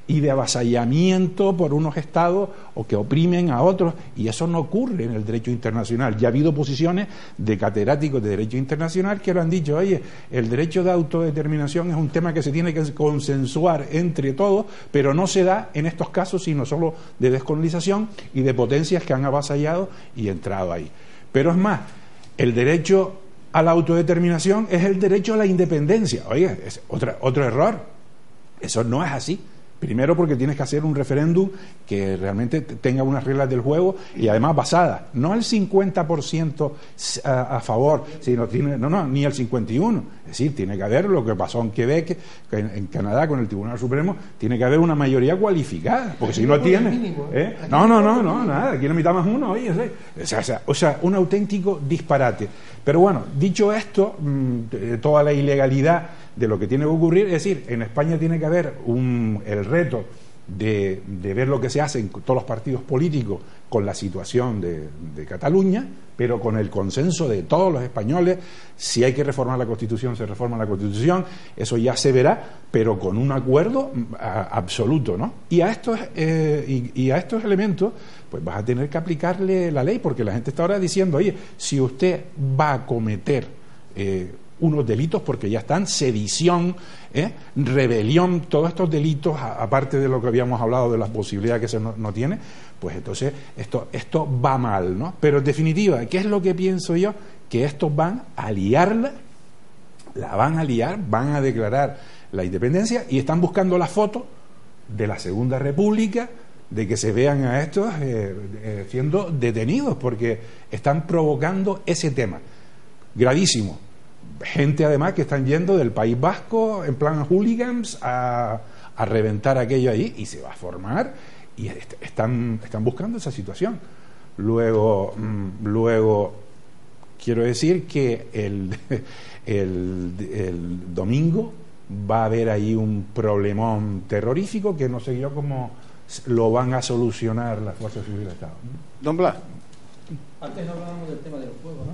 y de avasallamiento por unos estados o que oprimen a otros, y eso no ocurre en el derecho internacional. Ya ha habido posiciones de catedráticos de derecho internacional que lo han dicho, oye, el derecho de autodeterminación es un tema que se tiene que consensuar entre todos, pero no se da en estos casos, sino solo de descolonización y de potencias que han avasallado y entrado ahí. Pero es más, el derecho a la autodeterminación es el derecho a la independencia. Oye, es otro error. Eso no es así. Primero, porque tienes que hacer un referéndum que realmente tenga unas reglas del juego, y además basadas, no el 50% a favor, sino ni el 51%. Es decir, tiene que haber lo que pasó en Quebec, en Canadá, con el Tribunal Supremo, tiene que haber una mayoría cualificada, porque si no tiene... No, nada, aquí la mitad más uno, oye, o sea, un auténtico disparate. Pero bueno, dicho esto, toda la ilegalidad de lo que tiene que ocurrir, es decir, en España tiene que haber el reto de ver lo que se hace en todos los partidos políticos con la situación de Cataluña, pero con el consenso de todos los españoles. Si hay que reformar la Constitución, se reforma la Constitución, eso ya se verá, pero con un acuerdo absoluto, ¿no? Y a estos elementos pues vas a tener que aplicarle la ley, porque la gente está ahora diciendo, oye, si usted va a cometer unos delitos, porque ya están, sedición, rebelión, todos estos delitos, aparte de lo que habíamos hablado de las posibilidades que se no tiene, pues entonces esto va mal, ¿no? Pero en definitiva, ¿qué es lo que pienso yo? Que estos van a liarla, la van a liar, van a declarar la independencia y están buscando la foto de la Segunda República, de que se vean a estos siendo detenidos, porque están provocando ese tema gravísimo. Gente además que están yendo del País Vasco en plan hooligans a reventar aquello ahí, y se va a formar, y están buscando esa situación. Luego quiero decir que el domingo va a haber ahí un problemón terrorífico que no sé yo cómo lo van a solucionar las fuerzas civiles del Estado. Don Blas. Antes hablábamos del tema del fuego, ¿no?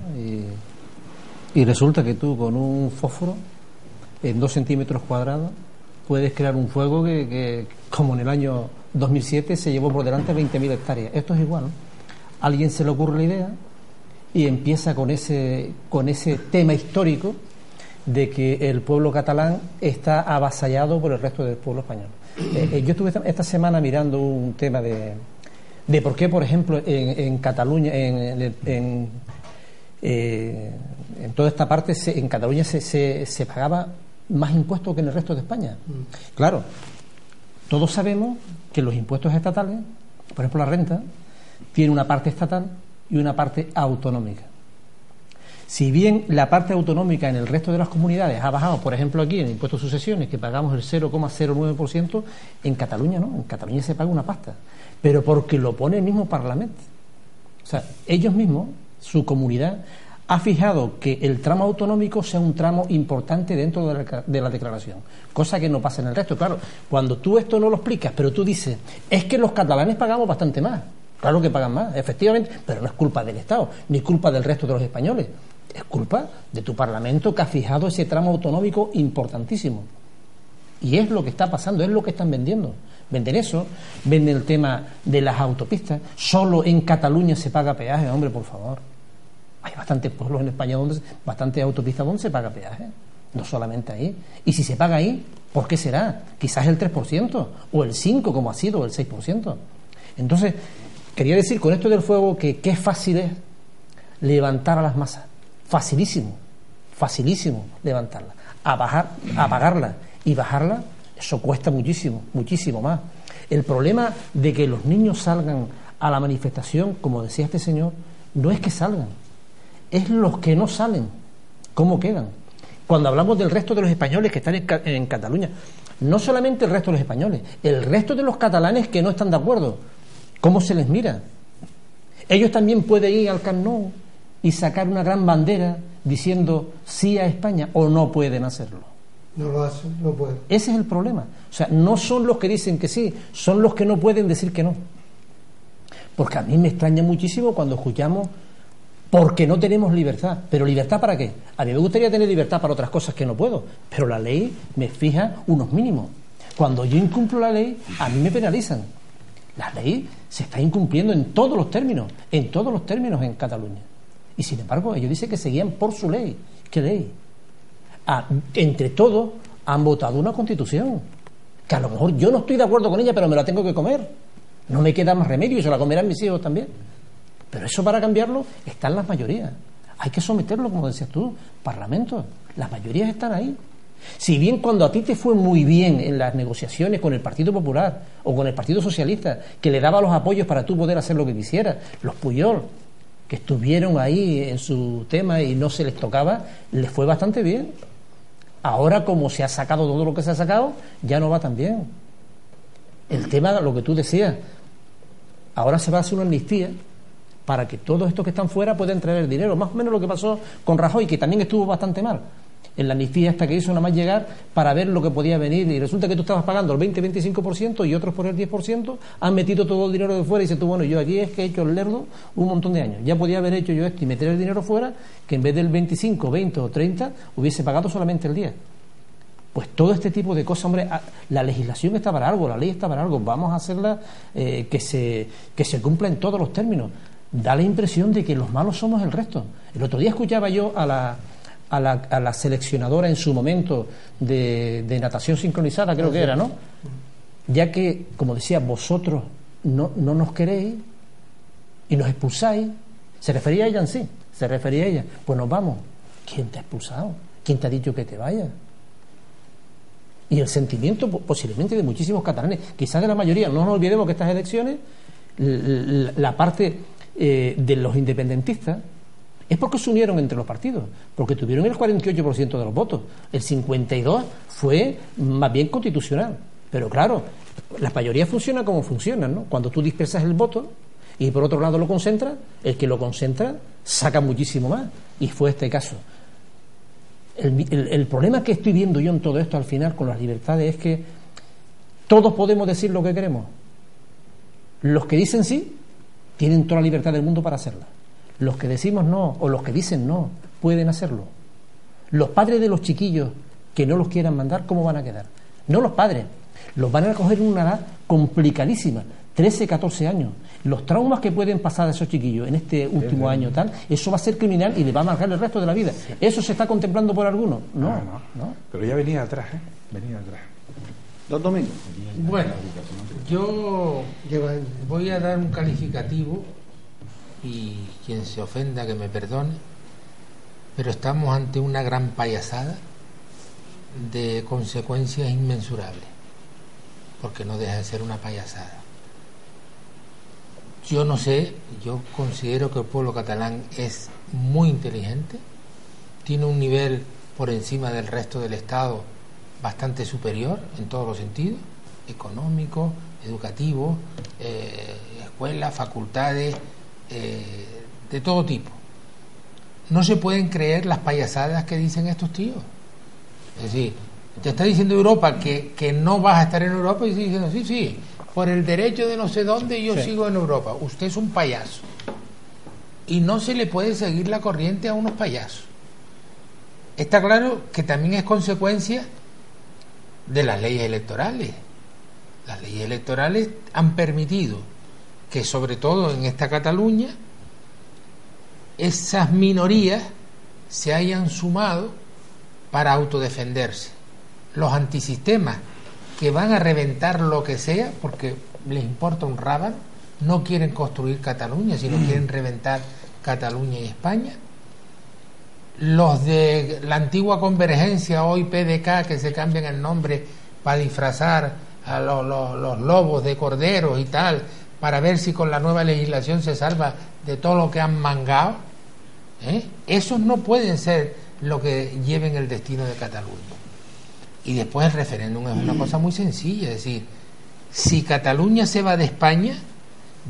Y resulta que tú con un fósforo en 2 centímetros cuadrados puedes crear un fuego que como en el año 2007 se llevó por delante 20.000 hectáreas. Esto es igual, ¿no? A alguien se le ocurre la idea y empieza con ese tema histórico de que el pueblo catalán está avasallado por el resto del pueblo español. Yo estuve esta semana mirando un tema de por qué, por ejemplo, en Cataluña, en toda esta parte, en Cataluña se pagaba más impuestos que en el resto de España. Claro, todos sabemos que los impuestos estatales, por ejemplo la renta, tiene una parte estatal y una parte autonómica. Si bien la parte autonómica en el resto de las comunidades ha bajado, por ejemplo aquí en el impuesto de sucesiones, que pagamos el 0,09%, en Cataluña no, en Cataluña se paga una pasta, pero porque lo pone el mismo Parlamento. O sea, ellos mismos, su comunidad, ha fijado que el tramo autonómico sea un tramo importante dentro de la declaración, cosa que no pasa en el resto. Claro, cuando tú esto no lo explicas, pero tú dices, es que los catalanes pagamos bastante más. Claro que pagan más, efectivamente, pero no es culpa del Estado, ni culpa del resto de los españoles. Es culpa de tu Parlamento, que ha fijado ese tramo autonómico importantísimo. Y es lo que está pasando, es lo que están vendiendo. Venden eso, venden el tema de las autopistas. Solo en Cataluña se paga peaje, hombre, por favor. Hay bastantes pueblos en España, bastantes autopistas donde se paga peaje, no solamente ahí. Y si se paga ahí, ¿por qué será? Quizás el 3%, o el 5%, como ha sido, o el 6%. Entonces, quería decir con esto del fuego que qué fácil es levantar a las masas. Facilísimo levantarla. Apagarla y bajarla, eso cuesta muchísimo más. El problema de que los niños salgan a la manifestación, como decía este señor, no es que salgan, es los que no salen, cómo quedan. Cuando hablamos del resto de los españoles que están en Cataluña, no solamente el resto de los españoles, el resto de los catalanes que no están de acuerdo, ¿cómo se les mira? Ellos también pueden ir al Camp Nou y sacar una gran bandera diciendo sí a España, o no pueden hacerlo. No lo hacen, no pueden. Ese es el problema. O sea, no son los que dicen que sí, son los que no pueden decir que no. Porque a mí me extraña muchísimo cuando escuchamos porque no tenemos libertad. ¿Pero libertad para qué? A mí me gustaría tener libertad para otras cosas que no puedo, pero la ley me fija unos mínimos. Cuando yo incumplo la ley, a mí me penalizan. La ley se está incumpliendo en todos los términos en Cataluña. Y sin embargo, ellos dicen que seguían por su ley. ¿Qué ley? Entre todos han votado una constitución que a lo mejor yo no estoy de acuerdo con ella, pero me la tengo que comer. No me queda más remedio y se la comerán mis hijos también. Pero eso, para cambiarlo, están las mayorías. Hay que someterlo, como decías tú, Parlamento. Las mayorías están ahí. Si bien cuando a ti te fue muy bien en las negociaciones con el Partido Popular o con el Partido Socialista, que le daba los apoyos para tú poder hacer lo que quisieras, los Puyol, que estuvieron ahí en su tema y no se les tocaba, les fue bastante bien. Ahora, como se ha sacado todo lo que se ha sacado, ya no va tan bien. El tema, lo que tú decías, ahora se va a hacer una amnistía para que todos estos que están fuera puedan traer dinero, más o menos lo que pasó con Rajoy, que también estuvo bastante mal, En la NIFI hasta que hizo nada más llegar para ver lo que podía venir, y resulta que tú estabas pagando el 20-25% y otros por el 10%, han metido todo el dinero de fuera y dices tú, bueno, yo aquí es que he hecho el lerdo un montón de años, ya podía haber hecho yo esto y meter el dinero fuera, que en vez del 25, 20 o 30 hubiese pagado solamente el 10. Pues todo este tipo de cosas, hombre, la legislación está para algo, la ley está para algo, vamos a hacerla que se cumpla en todos los términos. Da la impresión de que los malos somos el resto. El otro día escuchaba yo a la seleccionadora en su momento de natación sincronizada, creo que era, ¿no? Ya que, como decía, vosotros no nos queréis y nos expulsáis. Se refería a ella en sí, se refería a ella. Pues nos vamos. ¿Quién te ha expulsado? ¿Quién te ha dicho que te vayas? Y el sentimiento posiblemente de muchísimos catalanes, quizás de la mayoría. No nos olvidemos que estas elecciones, la parte de los independentistas, es porque se unieron entre los partidos, porque tuvieron el 48% de los votos. El 52% fue más bien constitucional. Pero claro, las mayorías funcionan como funcionan, ¿no? Cuando tú dispersas el voto y por otro lado lo concentras, el que lo concentra saca muchísimo más. Y fue este caso. El problema que estoy viendo yo en todo esto al final con las libertades es que todos podemos decir lo que queremos. Los que dicen sí tienen toda la libertad del mundo para hacerla. Los que decimos no o los que dicen no pueden hacerlo. Los padres de los chiquillos que no los quieran mandar, ¿cómo van a quedar? No los padres, los van a coger en una edad complicadísima, 13, 14 años. Los traumas que pueden pasar a esos chiquillos en este último año tal, eso va a ser criminal y le va a marcar el resto de la vida. ¿Eso se está contemplando por algunos? No. Pero ya venía atrás, venía atrás. Don Domingo. Bueno, yo voy a dar un calificativo y quien se ofenda que me perdone, pero estamos ante una gran payasada de consecuencias inmensurables, porque no deja de ser una payasada. Yo no sé, yo considero que el pueblo catalán es muy inteligente, tiene un nivel por encima del resto del Estado bastante superior en todos los sentidos, económico, educativo, escuelas, facultades, de todo tipo. No se pueden creer las payasadas que dicen estos tíos. Es decir, te está diciendo Europa que no vas a estar en Europa y estoy diciendo, sí, por el derecho de no sé dónde yo sigo en Europa. Usted es un payaso. Y no se le puede seguir la corriente a unos payasos. Está claro que también es consecuencia de las leyes electorales. Las leyes electorales han permitido que, sobre todo en esta Cataluña, esas minorías se hayan sumado para autodefenderse. Los antisistemas que van a reventar lo que sea porque les importa un rábano, no quieren construir Cataluña, sino quieren reventar Cataluña y España. Los de la antigua Convergencia, hoy PDK, que se cambian el nombre para disfrazar a los lobos de corderos y tal, para ver si con la nueva legislación se salva de todo lo que han mangado, esos no pueden ser lo que lleven el destino de Cataluña. Y después el referéndum es una cosa muy sencilla, es decir, si Cataluña se va de España,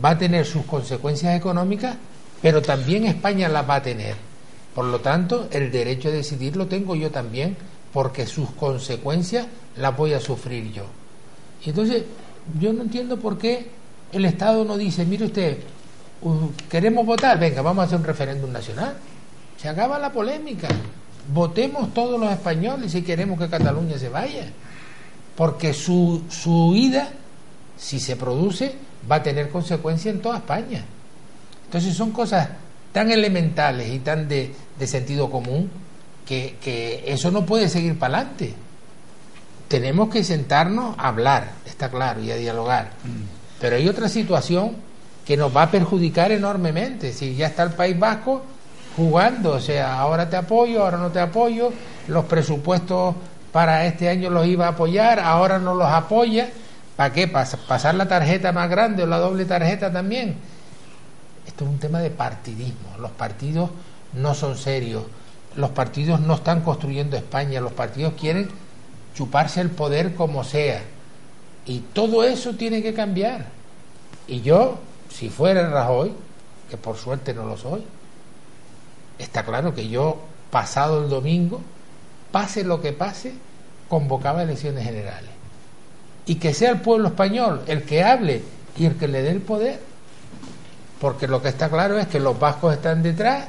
va a tener sus consecuencias económicas, pero también España las va a tener. Por lo tanto, el derecho a decidir lo tengo yo también, porque sus consecuencias las voy a sufrir yo. Y entonces, yo no entiendo por qué el Estado no dice, mire usted, queremos votar, venga, vamos a hacer un referéndum nacional. Se acaba la polémica. Votemos todos los españoles si queremos que Cataluña se vaya, porque su huida, si se produce, va a tener consecuencias en toda España. Entonces son cosas tan elementales y tan de sentido común que eso no puede seguir para adelante. Tenemos que sentarnos a hablar, está claro, y a dialogar. Pero hay otra situación que nos va a perjudicar enormemente. Si ya está el País Vasco jugando, o sea, ahora te apoyo, ahora no te apoyo, los presupuestos para este año los iba a apoyar, ahora no los apoya. ¿Para qué? ¿Pasar la tarjeta más grande o la doble tarjeta también? Esto es un tema de partidismo. Los partidos no son serios, los partidos no están construyendo España, los partidos quieren chuparse el poder como sea, y todo eso tiene que cambiar. Y yo, si fuera Rajoy, que por suerte no lo soy, está claro que yo, pasado el domingo, pase lo que pase, convocaba elecciones generales. Y que sea el pueblo español el que hable y el que le dé el poder. Porque lo que está claro es que los vascos están detrás,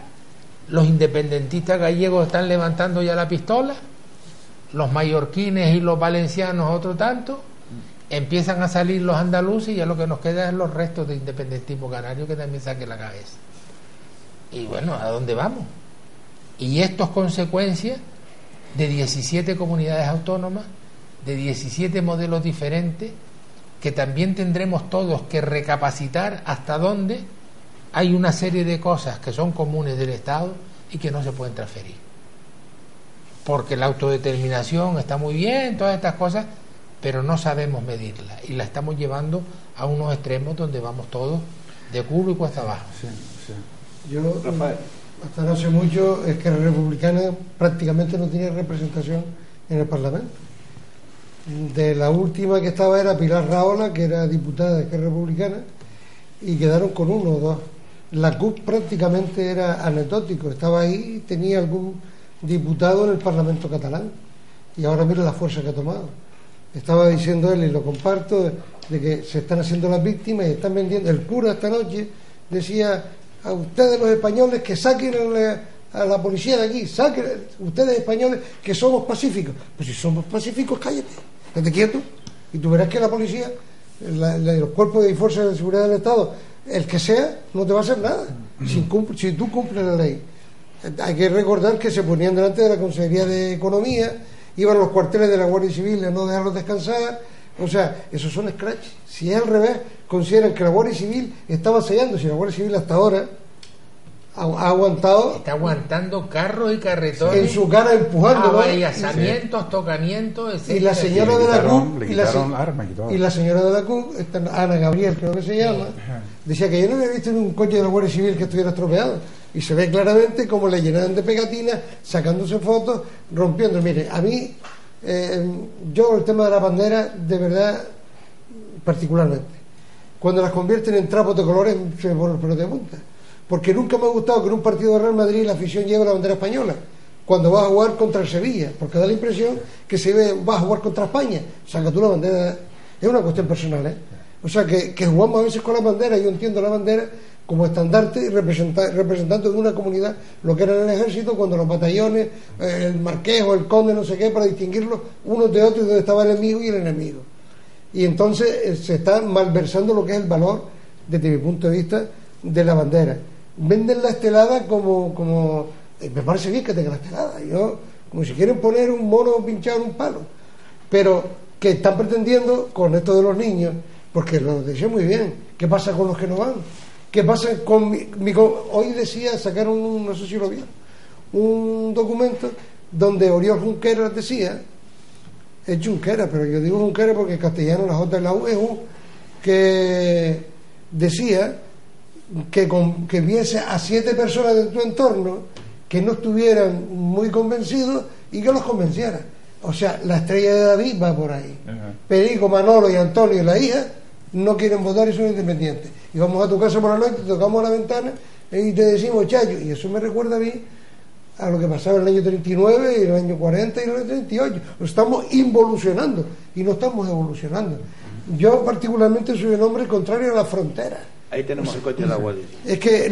los independentistas gallegos están levantando ya la pistola, los mallorquines y los valencianos otro tanto, empiezan a salir los andaluces y ya lo que nos queda es los restos de independentismo canario que también saquen la cabeza. Y bueno, ¿a dónde vamos? Y esto es consecuencia de 17 comunidades autónomas, de 17 modelos diferentes, que también tendremos todos que recapacitar hasta dónde hay una serie de cosas que son comunes del Estado y que no se pueden transferir. Porque la autodeterminación está muy bien, todas estas cosas, pero no sabemos medirla y la estamos llevando a unos extremos donde vamos todos de culo y cuesta abajo. Sí, sí. Yo, hasta no hace mucho, es que la republicana prácticamente no tenía representación en el Parlamento. De la última que estaba era Pilar Rahola, que era diputada de Esquerra Republicana, y quedaron con uno o dos. La CUP prácticamente era anecdótico, estaba ahí, tenía algún diputado en el Parlamento catalán, y ahora mira la fuerza que ha tomado. Estaba diciendo él, y lo comparto, de que se están haciendo las víctimas y están vendiendo. El cura esta noche decía: a ustedes los españoles que saquen a la policía de aquí, saquen ustedes españoles que somos pacíficos. Pues si somos pacíficos, cállate, quédate quieto, y tú verás que la policía, los cuerpos de fuerzas de seguridad del Estado, el que sea, no te va a hacer nada si tú cumples la ley. Hay que recordar que se ponían delante de la Consejería de Economía, iban a los cuarteles de la Guardia Civil a no dejarlos descansar. O sea, esos son scratch. Si es al revés, consideran que la Guardia Civil estaba sellando. Si la Guardia Civil hasta ahora ha aguantado, está aguantando carros y carretones en su cara, empujando avallazamientos, tocamientos, etcétera. Y la señora de la CUP y la señora de la CUP, Ana Gabriel creo que se llama, decía que yo no había visto en un coche de la Guardia Civil que estuviera estropeado, y se ve claramente como le llenaban de pegatinas, sacándose fotos, rompiendo. Mire, a mí yo el tema de la bandera, de verdad, particularmente, cuando las convierten en trapos de colores, se me pone el pelo de punta. Porque nunca me ha gustado que en un partido de Real Madrid la afición lleve la bandera española cuando va a jugar contra el Sevilla, porque da la impresión que va a jugar contra España. Saca tú la bandera, es una cuestión personal, ¿eh? O sea, que jugamos a veces con la bandera. Yo entiendo la bandera como estandarte y representante de una comunidad, lo que era en el ejército, cuando los batallones, el marqués o el conde, no sé qué, para distinguirlos unos de otros, donde estaba el enemigo y el enemigo. Y entonces se está malversando lo que es el valor, desde mi punto de vista, de la bandera. Venden la estelada como me parece bien que tenga la estelada, como si quieren poner un mono pinchado en un palo, pero que están pretendiendo con esto de los niños, porque lo decía muy bien, ¿qué pasa con los que no van? ¿Qué pasa con hoy decía, sacaron no sé si lo vieron, un documento donde Oriol Junqueras decía, es Junqueras, pero yo digo Junqueras porque en castellano la J es la U, es U, que decía que viese a 7 personas de tu entorno que no estuvieran muy convencidos y que los convenciera. O sea, la estrella de David va por ahí. Perico, Manolo y Antonio y la hija no quieren votar y son independientes. Y vamos a tu casa por la noche, te tocamos la ventana y te decimos chayo. Y eso me recuerda a mí a lo que pasaba en el año 39 y en el año 40 y en el año 38. Nos estamos involucionando y no estamos evolucionando. Yo particularmente soy un hombre contrario a la frontera. Ahí tenemos el coche de la Guardia. Es que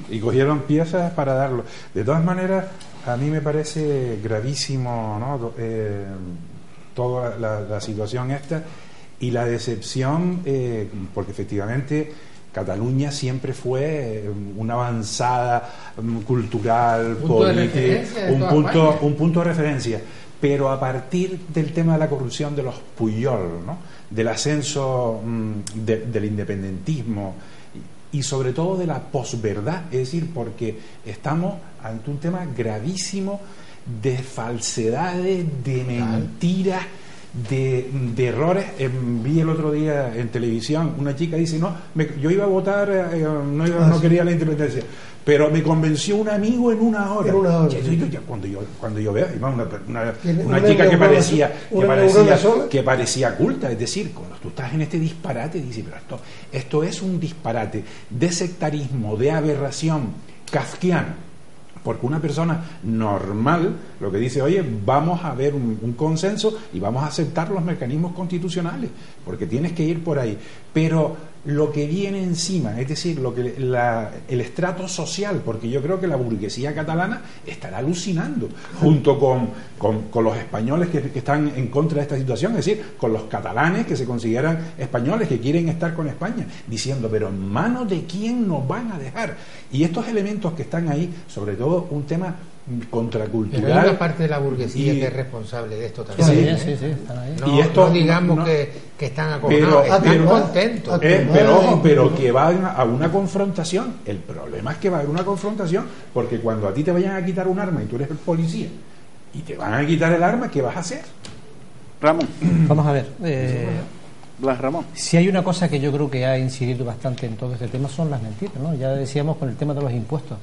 y cogieron piezas para darlo. De todas maneras, a mí me parece gravísimo, ¿no? Toda la situación esta y la decepción, porque efectivamente Cataluña siempre fue una avanzada cultural, política, un punto de referencia. Pero a partir del tema de la corrupción de los Puyol, ¿no? Del ascenso del independentismo y sobre todo de la posverdad, es decir, porque estamos ante un tema gravísimo de falsedades, de mentiras, de errores. Vi el otro día en televisión una chica dice, yo iba a votar, no quería la independencia, pero me convenció un amigo en una hora. Cuando yo veo una chica que parecía culta, es decir, cuando tú estás en este disparate, dices, pero esto es un disparate de sectarismo, de aberración kafkiana, porque una persona normal lo que dice, oye, vamos a ver un consenso y vamos a aceptar los mecanismos constitucionales, porque tienes que ir por ahí. Pero lo que viene encima, es decir, el estrato social, porque yo creo que la burguesía catalana estará alucinando, junto con los españoles que están en contra de esta situación, es decir, con los catalanes que se consideran españoles, que quieren estar con España, diciendo, pero ¿en manos de quién nos van a dejar? Y estos elementos que están ahí, sobre todo un tema contracultural. Pero hay una parte de la burguesía que es responsable de esto también. Sí, están ahí. Y esto, no digamos que están acojonados, están contentos. Pero que va a una confrontación. El problema es que va a haber una confrontación, porque cuando a ti te vayan a quitar un arma y tú eres el policía y te van a quitar el arma, ¿qué vas a hacer? Ramón. Vamos a ver. Blas Ramón. Si hay una cosa que yo creo que ha incidido bastante en todo este tema son las mentiras, ¿no? Ya decíamos con el tema de los impuestos.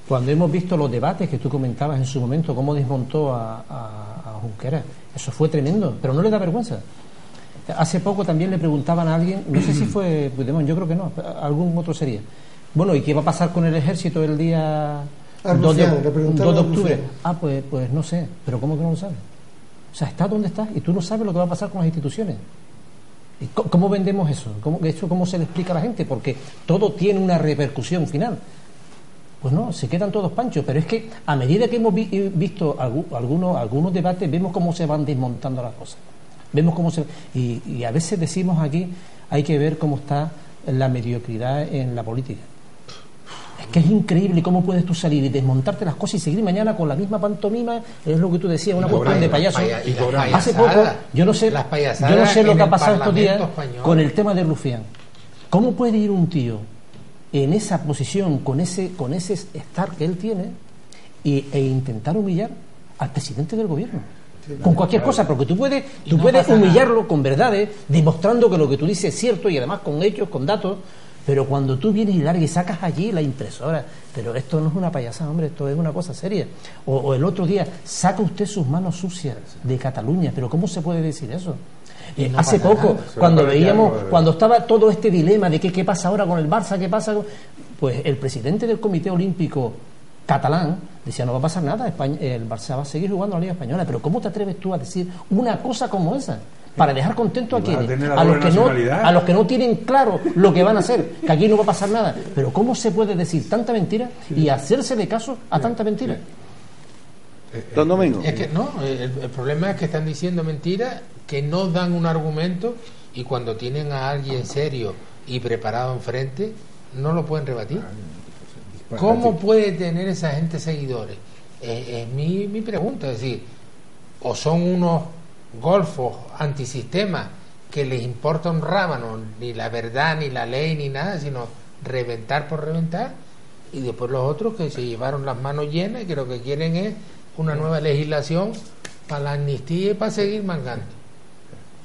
Cuando hemos visto los debates que tú comentabas en su momento, cómo desmontó a Junqueras, eso fue tremendo, pero no le da vergüenza. Hace poco también le preguntaban a alguien, no sé si fue Puigdemont, yo creo que no, algún otro sería. Bueno, ¿y qué va a pasar con el ejército el día 2 de octubre? Ah, pues no sé, pero ¿cómo que no lo sabes? O sea, estás donde estás y tú no sabes lo que va a pasar con las instituciones. ¿Y cómo vendemos eso? ¿Cómo se le explica a la gente? Porque todo tiene una repercusión final. Pues no, se quedan todos panchos, pero es que a medida que hemos visto algunos debates, vemos cómo se van desmontando las cosas. Vemos cómo y a veces decimos aquí, hay que ver cómo está la mediocridad en la política. Es que es increíble cómo puedes tú salir y desmontarte las cosas y seguir mañana con la misma pantomima, es lo que tú decías, una cuestión de payaso. Hace poco, yo no sé lo que ha pasado estos días con el tema de Rufián. ¿Cómo puede ir un tío en esa posición, con ese estar que él tiene, e intentar humillar al presidente del gobierno? Con cualquier cosa, porque tú puedes humillarlo con verdades, demostrando que lo que tú dices es cierto y además con hechos, con datos, pero cuando tú vienes y largas y sacas allí la impresora, pero esto no es una payasada, hombre, esto es una cosa seria. O el otro día, saca usted sus manos sucias de Cataluña, pero ¿cómo se puede decir eso? Hace poco, cuando veíamos, cuando estaba todo este dilema de qué pasa ahora con el Barça, qué pasa, pues el presidente del Comité Olímpico catalán decía, no va a pasar nada, el Barça va a seguir jugando a la Liga Española, pero ¿cómo te atreves tú a decir una cosa como esa? Para dejar contento a quienes, a los que no tienen claro lo que van a hacer, que aquí no va a pasar nada. Pero ¿cómo se puede decir tanta mentira y hacérsele caso a tanta mentira? Don Domingo. Es que no, el problema es que están diciendo mentiras que no dan un argumento, y cuando tienen a alguien serio y preparado enfrente no lo pueden rebatir. ¿Cómo puede tener esa gente seguidores? Es mi pregunta, es decir, o son unos golfos antisistemas que les importa un rábano ni la verdad ni la ley ni nada, sino reventar por reventar, y después los otros que se llevaron las manos llenas y que lo que quieren es una nueva legislación para la amnistía y para seguir mangando.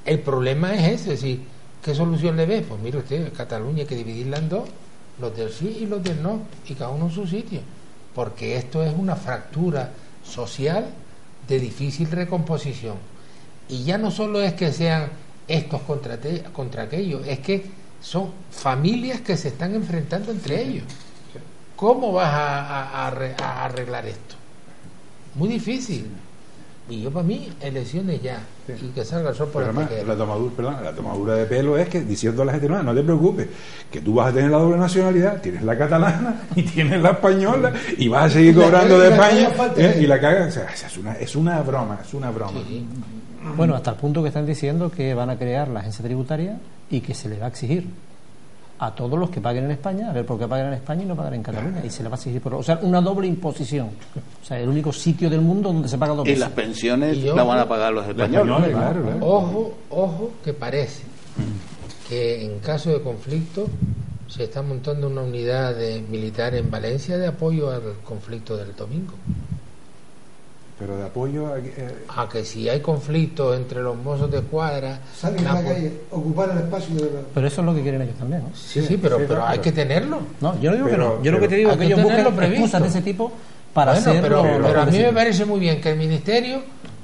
El problema es ese, es decir, ¿qué solución le ves? Pues mire usted, Cataluña hay que dividirla en dos, los del sí y los del no, y cada uno en su sitio, porque esto es una fractura social de difícil recomposición. Y ya no solo es que sean estos contra aquellos, es que son familias que se están enfrentando entre ellos. ¿Cómo vas a arreglar esto? Muy difícil. Y yo, para mí, elecciones ya, y que salga el sol por la tomadura de pelo es que diciendo a la gente, no te preocupes, que tú vas a tener la doble nacionalidad, tienes la catalana y tienes la española y vas a seguir cobrando de España y la cagas. O sea, es una broma. Sí. Bueno, hasta el punto que están diciendo que van a crear la agencia tributaria y que se le va a exigir a todos los que paguen en España, a ver por qué pagan en España y no pagan en Cataluña, y se le va a exigir o sea, una doble imposición. O sea, el único sitio del mundo donde se paga doble. Y las pensiones las van a pagar los españoles. Claro. Ojo, que parece que en caso de conflicto se está montando una unidad militar en Valencia de apoyo al conflicto del domingo. Pero de apoyo a que si hay conflicto entre los mozos de escuadra, salen a la calle, ocupar el espacio de verdad. Pero eso es lo que quieren ellos también, ¿no? Sí, pero hay que tenerlo. No, yo no digo que no. Yo lo que te digo es que ellos buscan excusas de ese tipo para hacerlo. Pero a mí me parece muy bien que el ministerio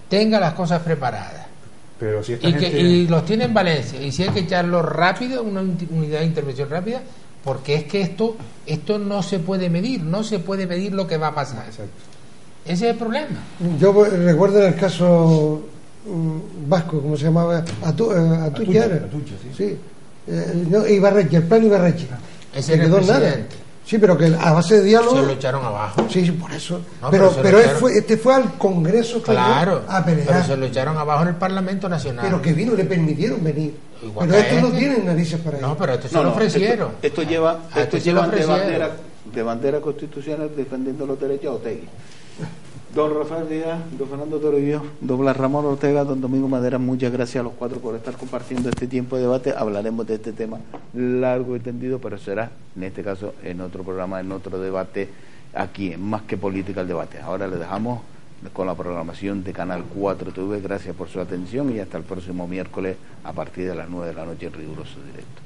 tenga las cosas preparadas. Pero si y los tiene en Valencia, y si hay que echarlo rápido, una unidad de intervención rápida, porque es que esto no se puede medir, no se puede medir lo que va a pasar. Exacto. Ese es el problema. Yo recuerdo en el caso vasco, ¿cómo se llamaba? Atucha, sí. No, Ibarretxe, el plan Ibarretxe. Ese era el presidente. Sí, pero que a base de diálogo... Se lo echaron abajo. Sí, por eso. No, pero este fue al Congreso claro, a pelear. Pero se lo echaron abajo en el Parlamento Nacional. Pero que vino, le permitieron venir. Igual pero estos no tienen narices para ir. No, pero estos se lo ofrecieron. Esto llevan de bandera constitucional defendiendo los derechos a Otegi. Don Rafael Díaz, don Fernando Toribio, don Blas Ramón Ortega, don Domingo Madera, muchas gracias a los cuatro por estar compartiendo este tiempo de debate. Hablaremos de este tema largo y tendido, pero será, en este caso, en otro programa, en otro debate, aquí en Más que Política el Debate. Ahora le dejamos con la programación de Canal 4 TV. Gracias por su atención y hasta el próximo miércoles a partir de las 9 de la noche en riguroso directo.